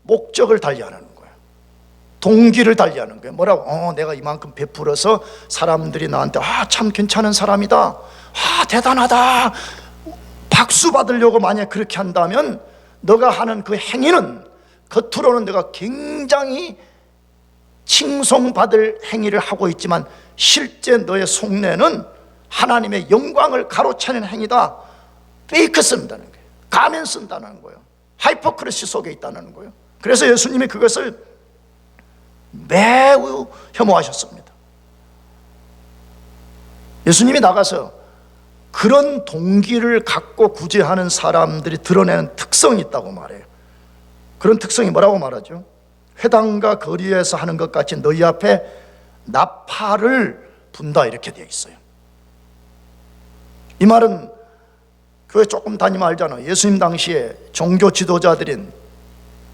목적을 달리하는 거예요. 동기를 달리하는 거예요. 뭐라고? 내가 이만큼 베풀어서 사람들이 나한테 참 괜찮은 사람이다, 대단하다, 박수 받으려고 만약 그렇게 한다면 너가 하는 그 행위는 겉으로는 내가 굉장히 칭송받을 행위를 하고 있지만 실제 너의 속내는 하나님의 영광을 가로채는 행위다. 페이크 쓴다는 거예요. 가면 쓴다는 거예요. 하이포크리시 속에 있다는 거예요. 그래서 예수님이 그것을 매우 혐오하셨습니다. 예수님이 나가서 그런 동기를 갖고 구제하는 사람들이 드러내는 특성이 있다고 말해요. 그런 특성이 뭐라고 말하죠? 회당과 거리에서 하는 것 같이 너희 앞에 나팔을 분다 이렇게 되어 있어요. 이 말은 교회 조금 다니면 알잖아요. 예수님 당시에 종교 지도자들인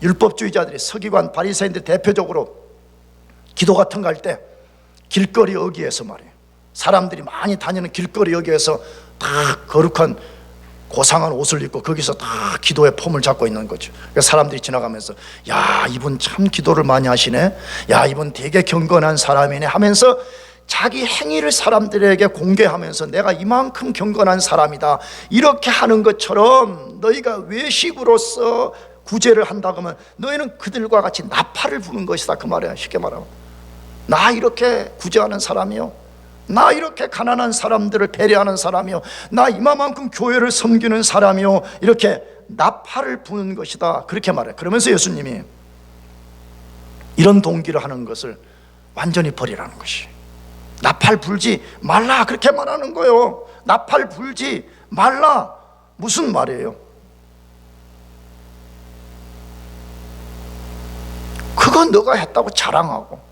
율법주의자들이 서기관 바리새인들 대표적으로 기도 같은 거 할 때 길거리 여기에서 말이에요. 사람들이 많이 다니는 길거리 여기에서 다 거룩한 고상한 옷을 입고 거기서 다 기도의 폼을 잡고 있는 거죠. 그러니까 사람들이 지나가면서 야, 이분 참 기도를 많이 하시네, 야, 이분 되게 경건한 사람이네 하면서 자기 행위를 사람들에게 공개하면서 내가 이만큼 경건한 사람이다 이렇게 하는 것처럼 너희가 외식으로서 구제를 한다 그러면 너희는 그들과 같이 나팔을 부는 것이다 그 말이야. 쉽게 말하면 나 이렇게 구제하는 사람이요, 나 이렇게 가난한 사람들을 배려하는 사람이요, 나 이만큼 교회를 섬기는 사람이요, 이렇게 나팔을 부는 것이다 그렇게 말해. 그러면서 예수님이 이런 동기를 하는 것을 완전히 버리라는 것이, 나팔 불지 말라 그렇게 말하는 거예요. 나팔 불지 말라 무슨 말이에요? 그건 너가 했다고 자랑하고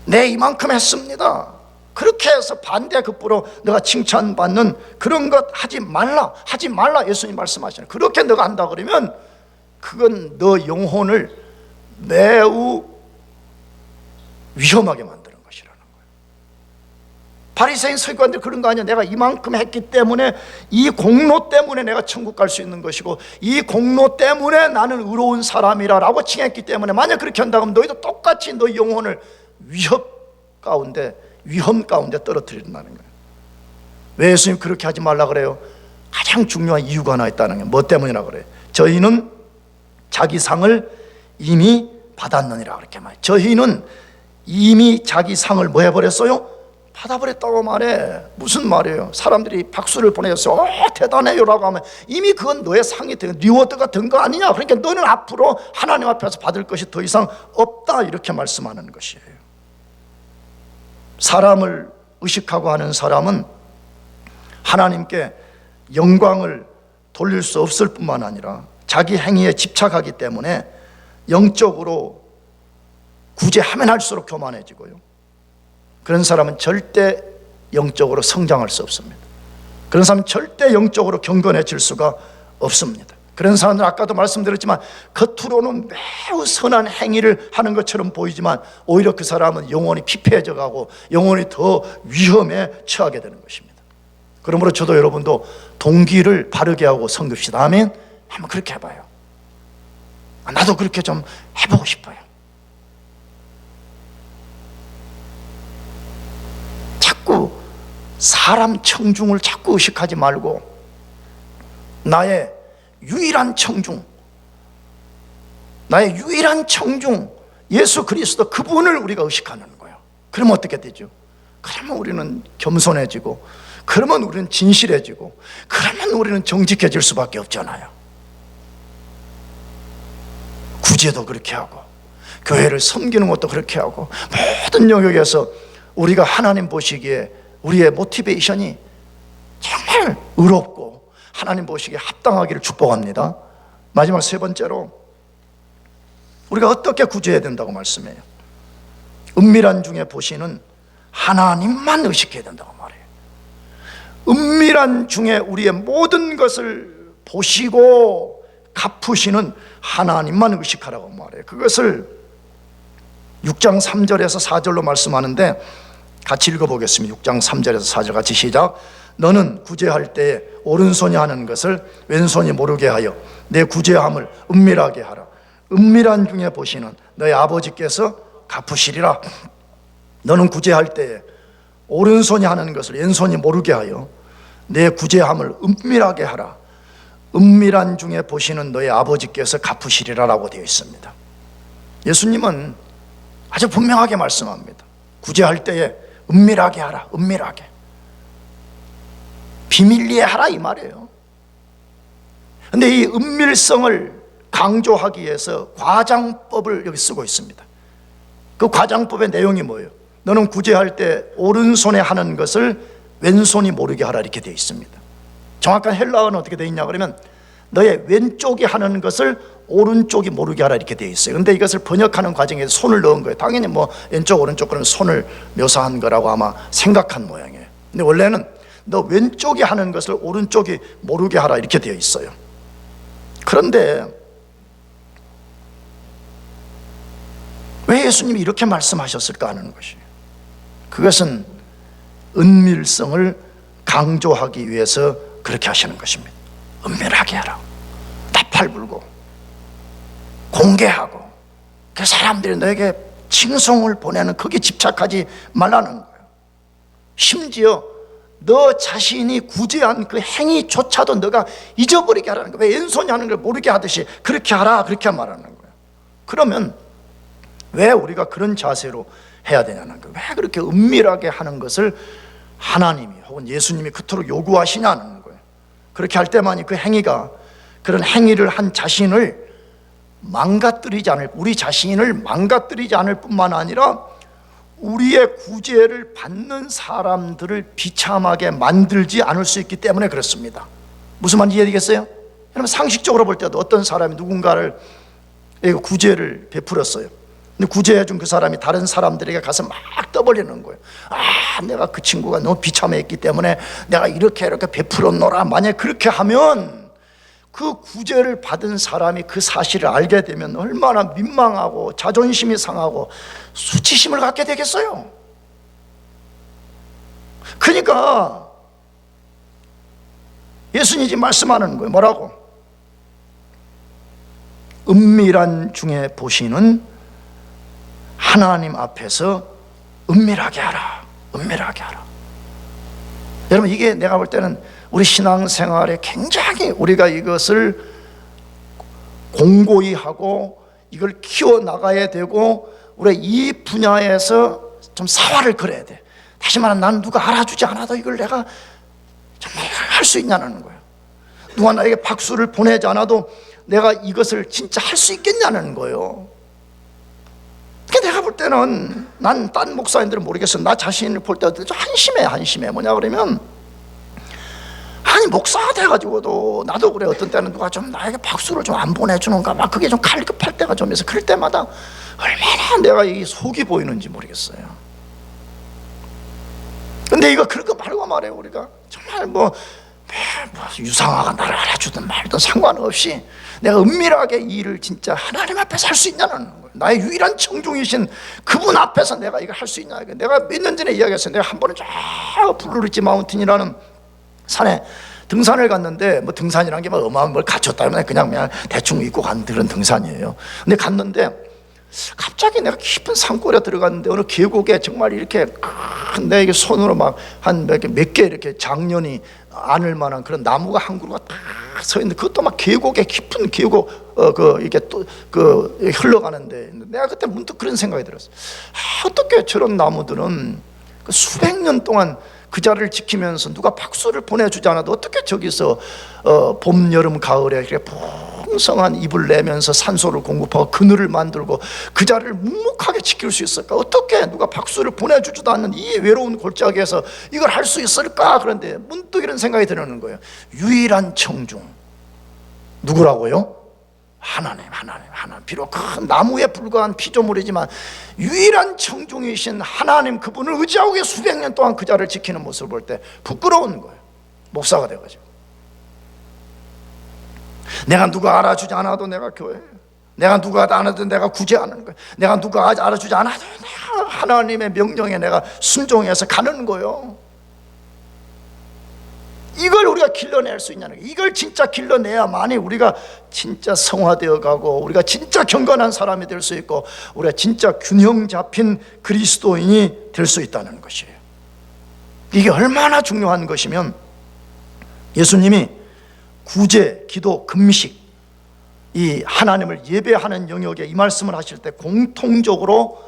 내 이만큼 했습니다 그렇게 해서 반대급부로 너가 칭찬받는 그런 것 하지 말라, 하지 말라 예수님 말씀하시는. 그렇게 너가 한다 그러면 그건 너 영혼을 매우 위험하게 만드는 것이라는 거예요. 바리새인 서기관들 그런 거 아니야. 내가 이만큼 했기 때문에 이 공로 때문에 내가 천국 갈 수 있는 것이고 이 공로 때문에 나는 의로운 사람이라고 칭했기 때문에 만약 그렇게 한다 그러면 너희도 똑같이 너희 영혼을 위험 가운데 떨어뜨린다는 거예요. 왜 예수님 그렇게 하지 말라 그래요? 가장 중요한 이유가 하나 있다는 거예요. 뭐 때문이라 그래요? 저희는 자기 상을 이미 받았느니라 그렇게 말해요. 저희는 이미 자기 상을 뭐 해버렸어요? 받아버렸다고 말해. 무슨 말이에요? 사람들이 박수를 보내서 대단해요 라고 하면 이미 그건 너의 상이 된 리워드가 된 거 아니냐. 그러니까 너는 앞으로 하나님 앞에서 받을 것이 더 이상 없다 이렇게 말씀하는 것이에요. 사람을 의식하고 하는 사람은 하나님께 영광을 돌릴 수 없을 뿐만 아니라 자기 행위에 집착하기 때문에 영적으로 구제하면 할수록 교만해지고요, 그런 사람은 절대 영적으로 성장할 수 없습니다. 그런 사람은 절대 영적으로 경건해질 수가 없습니다. 그런 사람들은 아까도 말씀드렸지만 겉으로는 매우 선한 행위를 하는 것처럼 보이지만 오히려 그 사람은 영혼이 피폐해져 가고 영혼이 더 위험에 처하게 되는 것입니다. 그러므로 저도 여러분도 동기를 바르게 하고 섬깁시다. 아멘. 한번 그렇게 해봐요. 나도 그렇게 좀 해보고 싶어요. 자꾸 사람 청중을 자꾸 의식하지 말고 나의 유일한 청중, 나의 유일한 청중 예수 그리스도 그분을 우리가 의식하는 거예요. 그러면 어떻게 되죠? 그러면 우리는 겸손해지고, 그러면 우리는 진실해지고, 그러면 우리는 정직해질 수밖에 없잖아요. 구제도 그렇게 하고 교회를 섬기는 것도 그렇게 하고 모든 영역에서 우리가 하나님 보시기에 우리의 모티베이션이 정말 의롭고 하나님 보시기에 합당하기를 축복합니다. 마지막 세 번째로 우리가 어떻게 구제해야 된다고 말씀해요. 은밀한 중에 보시는 하나님만 의식해야 된다고 말해요. 은밀한 중에 우리의 모든 것을 보시고 갚으시는 하나님만 의식하라고 말해요. 그것을 6장 3절에서 4절로 말씀하는데 같이 읽어보겠습니다. 6장 3절에서 4절 같이 시작. 너는 구제할 때에 오른손이 하는 것을 왼손이 모르게 하여 내 구제함을 은밀하게 하라. 은밀한 중에 보시는 너희 아버지께서 갚으시리라. 너는 구제할 때에 오른손이 하는 것을 왼손이 모르게 하여 내 구제함을 은밀하게 하라. 은밀한 중에 보시는 너희 아버지께서 갚으시리라라고 되어 있습니다. 예수님은 아주 분명하게 말씀합니다. 구제할 때에 은밀하게 하라. 은밀하게, 비밀리에 하라 이 말이에요. 그런데 이 은밀성을 강조하기 위해서 과장법을 여기 쓰고 있습니다. 그 과장법의 내용이 뭐예요? 너는 구제할 때 오른손에 하는 것을 왼손이 모르게 하라 이렇게 되어 있습니다. 정확한 헬라어는 어떻게 되어 있냐 그러면 너의 왼쪽이 하는 것을 오른쪽이 모르게 하라 이렇게 되어 있어요. 그런데 이것을 번역하는 과정에서 손을 넣은 거예요. 당연히 뭐 왼쪽 오른쪽 그런 손을 묘사한 거라고 아마 생각한 모양이에요. 근데 원래는 너 왼쪽이 하는 것을 오른쪽이 모르게 하라 이렇게 되어 있어요. 그런데 왜 예수님이 이렇게 말씀하셨을까 하는 것이에요. 그것은 은밀성을 강조하기 위해서 그렇게 하시는 것입니다. 은밀하게 하라. 나팔 불고 공개하고 그 사람들이 너에게 칭송을 보내는 거기에 집착하지 말라는 거예요. 심지어 너 자신이 구제한 그 행위조차도 너가 잊어버리게 하라는 거예요. 왜 왼손이 하는 걸 모르게 하듯이 그렇게 하라, 그렇게 말하는 거예요. 그러면 왜 우리가 그런 자세로 해야 되냐는 거예요. 왜 그렇게 은밀하게 하는 것을 하나님이 혹은 예수님이 그토록 요구하시냐는 거예요. 그렇게 할 때만이 그 행위가, 그런 행위를 한 자신을 망가뜨리지 않을, 우리 자신을 망가뜨리지 않을 뿐만 아니라 우리의 구제를 받는 사람들을 비참하게 만들지 않을 수 있기 때문에 그렇습니다. 무슨 말인지 이해되겠어요? 여러분, 상식적으로 볼 때도 어떤 사람이 누군가를 구제를 베풀었어요. 근데 구제해준 그 사람이 다른 사람들에게 가서 막 떠벌리는 거예요. 아, 내가 그 친구가 너무 비참했기 때문에 내가 이렇게 베풀었노라. 만약에 그렇게 하면 그 구제를 받은 사람이 그 사실을 알게 되면 얼마나 민망하고 자존심이 상하고 수치심을 갖게 되겠어요. 그러니까 예수님이 말씀하는 거예요. 뭐라고? 은밀한 중에 보시는 하나님 앞에서 은밀하게 하라. 은밀하게 하라. 여러분, 이게 내가 볼 때는 우리 신앙생활에 굉장히 우리가 이것을 공고히 하고 이걸 키워나가야 되고 우리가 이 분야에서 좀 사활을 걸어야 돼. 다시 말하면 나는 누가 알아주지 않아도 이걸 내가 정말 할 수 있냐는 거예요. 누가 나에게 박수를 보내지 않아도 내가 이것을 진짜 할 수 있겠냐는 거예요. 내가 볼 때는, 난 딴 목사님들은 모르겠어. 나 자신을 볼 때도 한심해. 뭐냐 그러면, 아니 목사가 돼가지고도 나도 그래. 어떤 때는 누가 좀 나에게 박수를 좀 안 보내주는가 막 그게 좀 갈급할 때가 좀 있어. 그럴 때마다 얼마나 내가 이 속이 보이는지 모르겠어요. 근데 이거 그런 거 말고 말해요. 우리가 정말 뭐 유상화가 나를 알아주든 말든 상관없이 내가 은밀하게 이 일을 진짜 하나님 앞에서 할 수 있냐는 거예요. 나의 유일한 청중이신 그분 앞에서 내가 이거 할 수 있냐. 내가 몇 년 전에 이야기했어요. 내가 한 번은 저 블루리지 마운틴이라는 산에 등산을 갔는데, 뭐 등산이라는 게 뭐 어마어마한 걸 갖췄다면 그냥 대충 입고 간 그런 등산이에요. 근데 갔는데 갑자기 내가 깊은 산골에 들어갔는데 어느 계곡에 정말 이렇게 내 이게 손으로 막 한 몇 개 이렇게 장년이 안을 만한 그런 나무가 한 그루가 딱 서 있는데, 그것도 막 계곡에 깊은 계곡 이게 또 흘러가는데, 내가 그때 문득 그런 생각이 들었어요. 어떻게 저런 나무들은 그 수백 년 동안 그 자리를 지키면서 누가 박수를 보내주지 않아도 어떻게 저기서 봄, 여름, 가을에 이렇게 풍성한 잎을 내면서 산소를 공급하고 그늘을 만들고 그 자리를 묵묵하게 지킬 수 있을까? 어떻게 누가 박수를 보내주지도 않는 이 외로운 골짜기에서 이걸 할 수 있을까? 그런데 문득 이런 생각이 드는 거예요. 유일한 청중 누구라고요? 하나님. 비록 큰 나무에 불과한 피조물이지만 유일한 청중이신 하나님, 그분을 의지하고 수백 년 동안 그 자리를 지키는 모습을 볼 때 부끄러운 거예요. 목사가 돼가지고 내가 누가 알아주지 않아도 내가 교회예요. 내가 누가 안 해도 내가 구제하는 거예요. 내가 누가 알아주지 않아도 내가 하나님의 명령에 내가 순종해서 가는 거예요. 이걸 우리가 길러낼 수 있냐는 거예요. 이걸 진짜 길러내야만이 우리가 진짜 성화되어 가고 우리가 진짜 경건한 사람이 될 수 있고 우리가 진짜 균형 잡힌 그리스도인이 될 수 있다는 것이에요. 이게 얼마나 중요한 것이면, 예수님이 구제, 기도, 금식, 이 하나님을 예배하는 영역에 이 말씀을 하실 때 공통적으로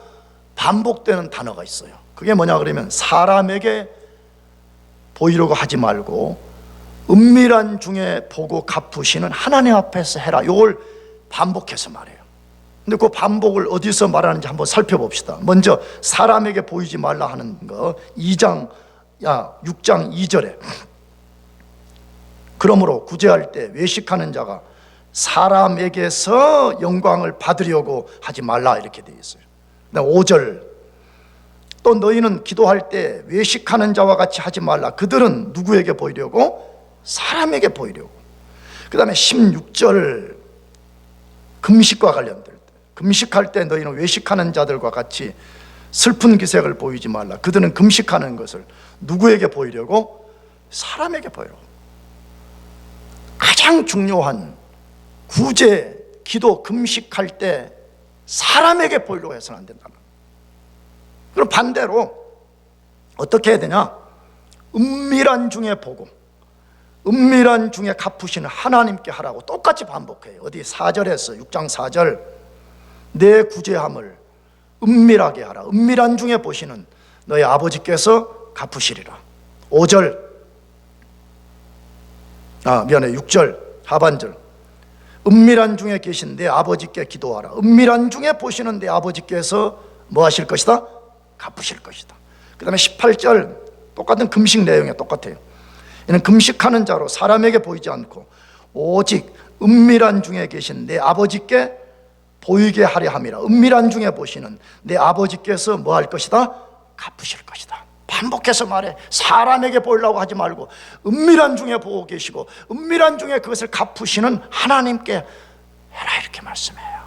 반복되는 단어가 있어요. 그게 뭐냐 그러면, 사람에게 보이려고 하지 말고 은밀한 중에 보고 갚으시는 하나님 앞에서 해라. 이걸 반복해서 말해요. 근데 그 반복을 어디서 말하는지 한번 살펴봅시다. 먼저 사람에게 보이지 말라 하는 거 6장 2절에, 그러므로 구제할 때 외식하는 자가 사람에게서 영광을 받으려고 하지 말라 이렇게 되어 있어요. 5절, 또 너희는 기도할 때 외식하는 자와 같이 하지 말라. 그들은 누구에게 보이려고? 사람에게 보이려고. 그 다음에 16절, 금식과 관련될 때, 금식할 때 너희는 외식하는 자들과 같이 슬픈 기색을 보이지 말라. 그들은 금식하는 것을 누구에게 보이려고? 사람에게 보이려고. 가장 중요한 구제, 기도, 금식할 때 사람에게 보이려고 해서는 안 된다. 그럼 반대로 어떻게 해야 되냐? 은밀한 중에 보고 은밀한 중에 갚으시는 하나님께 하라고 똑같이 반복해요. 어디 4절에서 6장 4절, 내 구제함을 은밀하게 하라. 은밀한 중에 보시는 너희 아버지께서 갚으시리라. 5절, 6절 하반절, 은밀한 중에 계신 내 아버지께 기도하라. 은밀한 중에 보시는 내 아버지께서 뭐 하실 것이다? 갚으실 것이다. 그 다음에 18절, 똑같은 금식 내용이 똑같아요. 이는 금식하는 자로 사람에게 보이지 않고 오직 은밀한 중에 계신 내 아버지께 보이게 하려 함이라. 은밀한 중에 보시는 내 아버지께서 뭐 할 것이다? 갚으실 것이다. 반복해서 말해. 사람에게 보이려고 하지 말고 은밀한 중에 보고 계시고 은밀한 중에 그것을 갚으시는 하나님께 해라, 이렇게 말씀해요.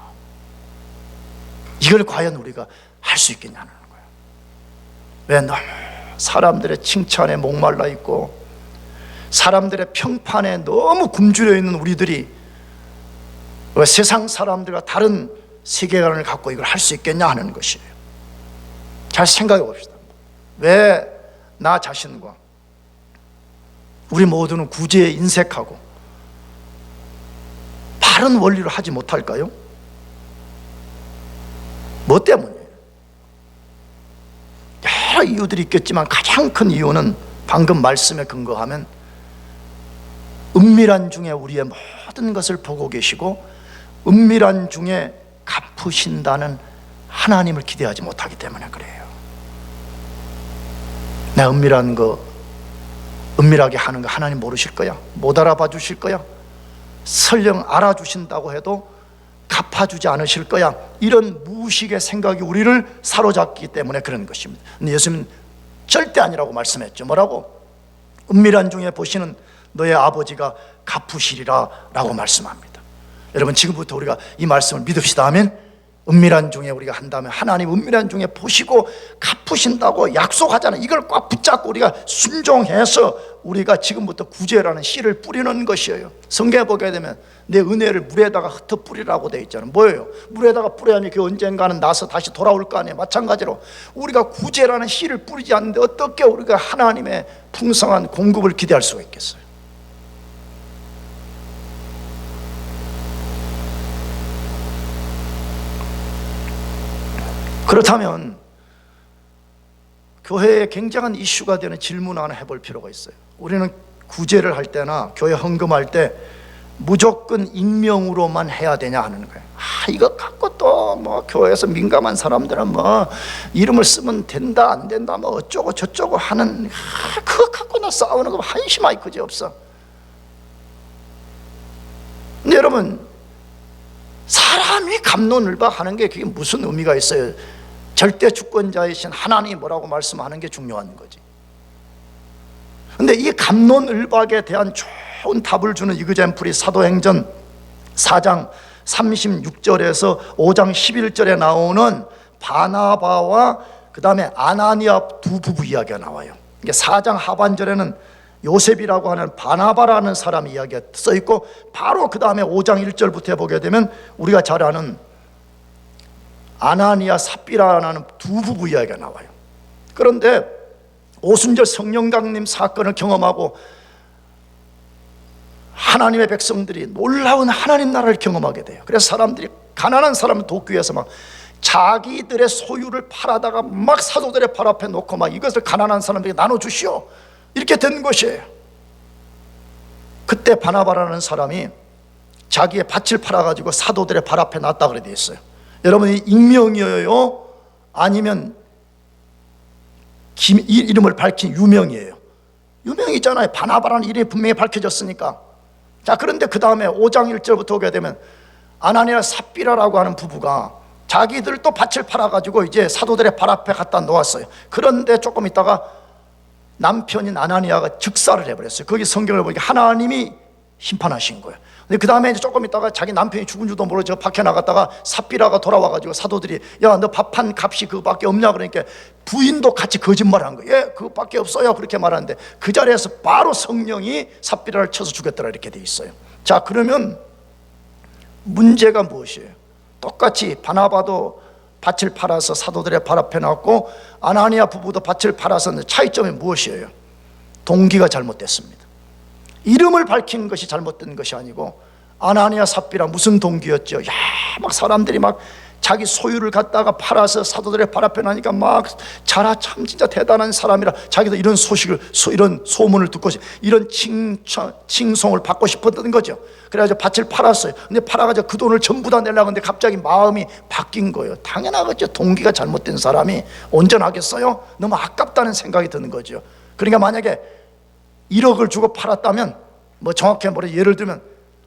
이걸 과연 우리가 할 수 있겠냐는 거예요. 왜? 너무 사람들의 칭찬에 목말라 있고 사람들의 평판에 너무 굶주려 있는 우리들이 왜 세상 사람들과 다른 세계관을 갖고 이걸 할 수 있겠냐 하는 것이에요. 잘 생각해 봅시다. 왜 나 자신과 우리 모두는 구제에 인색하고 바른 원리로 하지 못할까요? 뭐 때문이에요? 여러 이유들이 있겠지만 가장 큰 이유는 방금 말씀에 근거하면 은밀한 중에 우리의 모든 것을 보고 계시고 은밀한 중에 갚으신다는 하나님을 기대하지 못하기 때문에 그래요. 내 은밀한 거, 은밀하게 하는 거 하나님 모르실 거야? 못 알아봐 주실 거야? 설령 알아주신다고 해도 갚아주지 않으실 거야? 이런 무의식의 생각이 우리를 사로잡기 때문에 그런 것입니다. 근데 예수님은 절대 아니라고 말씀했죠. 뭐라고? 은밀한 중에 보시는 너의 아버지가 갚으시리라 라고 말씀합니다. 여러분, 지금부터 우리가 이 말씀을 믿읍시다. 아멘. 은밀한 중에 우리가 한다면 하나님 은밀한 중에 보시고 갚으신다고 약속하잖아요. 이걸 꽉 붙잡고 우리가 순종해서 우리가 지금부터 구제라는 씨를 뿌리는 것이에요. 성경에 보게 되면 내 은혜를 물에다가 흩어 뿌리라고 되어 있잖아요. 뭐예요? 물에다가 뿌려야면 그 언젠가는 나서 다시 돌아올 거 아니에요. 마찬가지로 우리가 구제라는 씨를 뿌리지 않는데 어떻게 우리가 하나님의 풍성한 공급을 기대할 수가 있겠어요? 그렇다면 교회에 굉장한 이슈가 되는 질문 하나 해볼 필요가 있어요. 우리는 구제를 할 때나 교회 헌금할 때 무조건 익명으로만 해야 되냐 하는 거예요. 이거 갖고 또 뭐 교회에서 민감한 사람들은 뭐 이름을 쓰면 된다 안 된다 뭐 어쩌고 저쩌고 하는 그거 갖고 나 싸우는 거 한심하기 그지 없어. 근데 여러분, 사람이 갑론을박하는 게 그게 무슨 의미가 있어요? 절대 주권자이신 하나님이 뭐라고 말씀하는 게 중요한 거지. 근데 이 갑론을박에 대한 좋은 답을 주는 이그젬플이 사도행전 4장 36절에서 5장 11절에 나오는 바나바와 그 다음에 아나니아 두 부부 이야기가 나와요. 이게 4장 하반절에는 요셉이라고 하는 바나바라는 사람 이야기가 써있고 바로 그 다음에 5장 1절부터 보게 되면 우리가 잘 아는 아나니아 삽비라는 두 부부 이야기가 나와요. 그런데 오순절 성령 강림 사건을 경험하고 하나님의 백성들이 놀라운 하나님 나라를 경험하게 돼요. 그래서 사람들이 가난한 사람을 돕기 위해서 막 자기들의 소유를 팔아다가 막 사도들의 발 앞에 놓고 막 이것을 가난한 사람들에게 나눠주시오 이렇게 된 것이에요. 그때 바나바라는 사람이 자기의 밭을 팔아가지고 사도들의 발 앞에 놨다 그래 돼 있어요. 여러분이 익명이에요? 아니면 이름을 밝힌 유명이에요? 유명이잖아요. 바나바라는 이름이 분명히 밝혀졌으니까. 자, 그런데 그 다음에 5장 1절부터 오게 되면 아나니아 삽비라라고 하는 부부가 자기들 또 밭을 팔아가지고 이제 사도들의 발 앞에 갖다 놓았어요. 그런데 조금 있다가 남편인 아나니아가 즉사를 해버렸어요. 거기 성경을 보니까 하나님이 심판하신 거예요. 근데 그 다음에 조금 있다가 자기 남편이 죽은 줄도 모르고 저 밖에 나갔다가 삽비라가 돌아와가지고 사도들이 야, 너 밥한 값이 그거밖에 없냐 그러니까 부인도 같이 거짓말한 거예요. 예, 그거밖에 없어요. 그렇게 말하는데 그 자리에서 바로 성령이 삽비라를 쳐서 죽였더라 이렇게 돼 있어요. 자, 그러면 문제가 무엇이에요? 똑같이 바나바도 밭을 팔아서 사도들의 발 앞에 놨고 아나니아 부부도 밭을 팔아서 차이점이 무엇이에요? 동기가 잘못됐습니다. 이름을 밝힌 것이 잘못된 것이 아니고 아나니아 삽비라 무슨 동기였죠? 야, 막 사람들이 막 자기 소유를 갖다가 팔아서 사도들의 발 앞에 나니까 막 자라 참 진짜 대단한 사람이라 자기도 이런 소식을 이런 소문을 듣고 이런 칭송을 받고 싶었던 거죠. 그래가지고 밭을 팔았어요. 근데 팔아가지고 그 돈을 전부 다 내려고 하는데 갑자기 마음이 바뀐 거예요. 당연하겠죠. 동기가 잘못된 사람이 온전하겠어요? 너무 아깝다는 생각이 드는 거죠. 그러니까 만약에 1억을 주고 팔았다면 뭐 정확히 예를 들면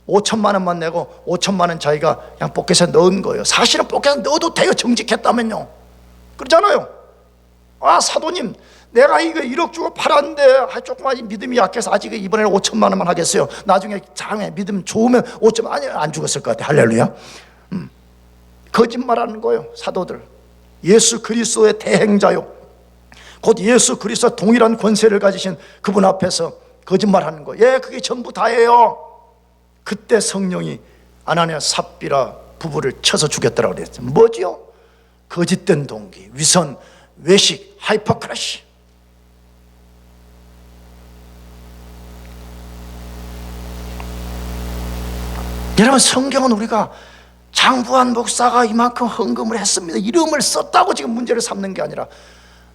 5천만 원만 내고 5천만 원 자기가 그냥 포켓에 넣은 거예요. 사실은 포켓에 넣어도 돼요. 정직했다면요. 그러잖아요. 아, 사도님 내가 이거 1억 주고 팔았는데 조금만 믿음이 약해서 아직 이번에는 5천만 원만 하겠어요. 나중에 장에 믿음 좋으면 5천 아니 안 죽었을 것 같아. 할렐루야. 거짓말하는 거예요. 사도들. 예수 그리스도의 대행자요. 곧 예수 그리스도와 동일한 권세를 가지신 그분 앞에서 거짓말하는 거예요. 예, 그게 전부 다예요. 그때 성령이 아나니아 삽비라 부부를 쳐서 죽였다라고 그랬어요. 뭐지요? 거짓된 동기, 위선, 외식, 하이퍼크래시. 여러분, 성경은 우리가 장부한 목사가 이만큼 헌금을 했습니다, 이름을 썼다고 지금 문제를 삼는 게 아니라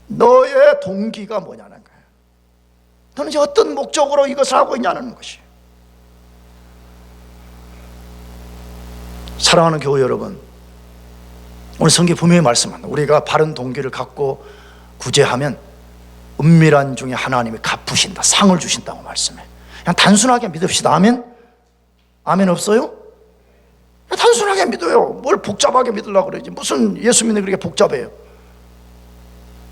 너의 동기가 뭐냐는 거예요. 너는 이제 어떤 목적으로 이것을 하고 있냐는 것이. 사랑하는 교회 여러분, 오늘 성경 분명히 말씀합니다. 우리가 바른 동기를 갖고 구제하면 은밀한 중에 하나님이 갚으신다, 상을 주신다고 말씀해. 그냥 단순하게 믿읍시다. 아멘? 아멘 없어요? 단순하게 믿어요. 뭘 복잡하게 믿으려고 그러지. 무슨 예수 믿는 게 그렇게 복잡해요?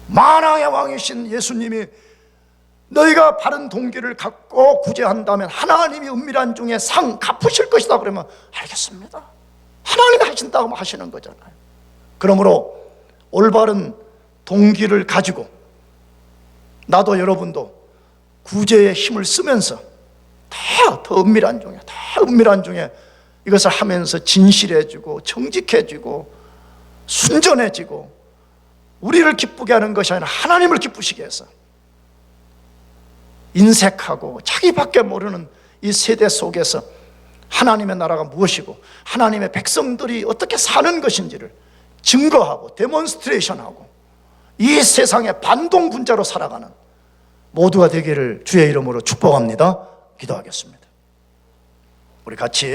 만왕의 왕이신 예수님이 너희가 바른 동기를 갖고 구제한다면 하나님이 은밀한 중에 상 갚으실 것이다 그러면 알겠습니다. 하나님이 하신다고 하시는 거잖아요. 그러므로 올바른 동기를 가지고 나도 여러분도 구제의 힘을 쓰면서 더 은밀한 중에 이것을 하면서 진실해지고 정직해지고 순전해지고 우리를 기쁘게 하는 것이 아니라 하나님을 기쁘시게 해서 인색하고 자기밖에 모르는 이 세대 속에서 하나님의 나라가 무엇이고 하나님의 백성들이 어떻게 사는 것인지를 증거하고 데몬스트레이션하고 이 세상의 반동분자로 살아가는 모두가 되기를 주의 이름으로 축복합니다. 기도하겠습니다. 우리 같이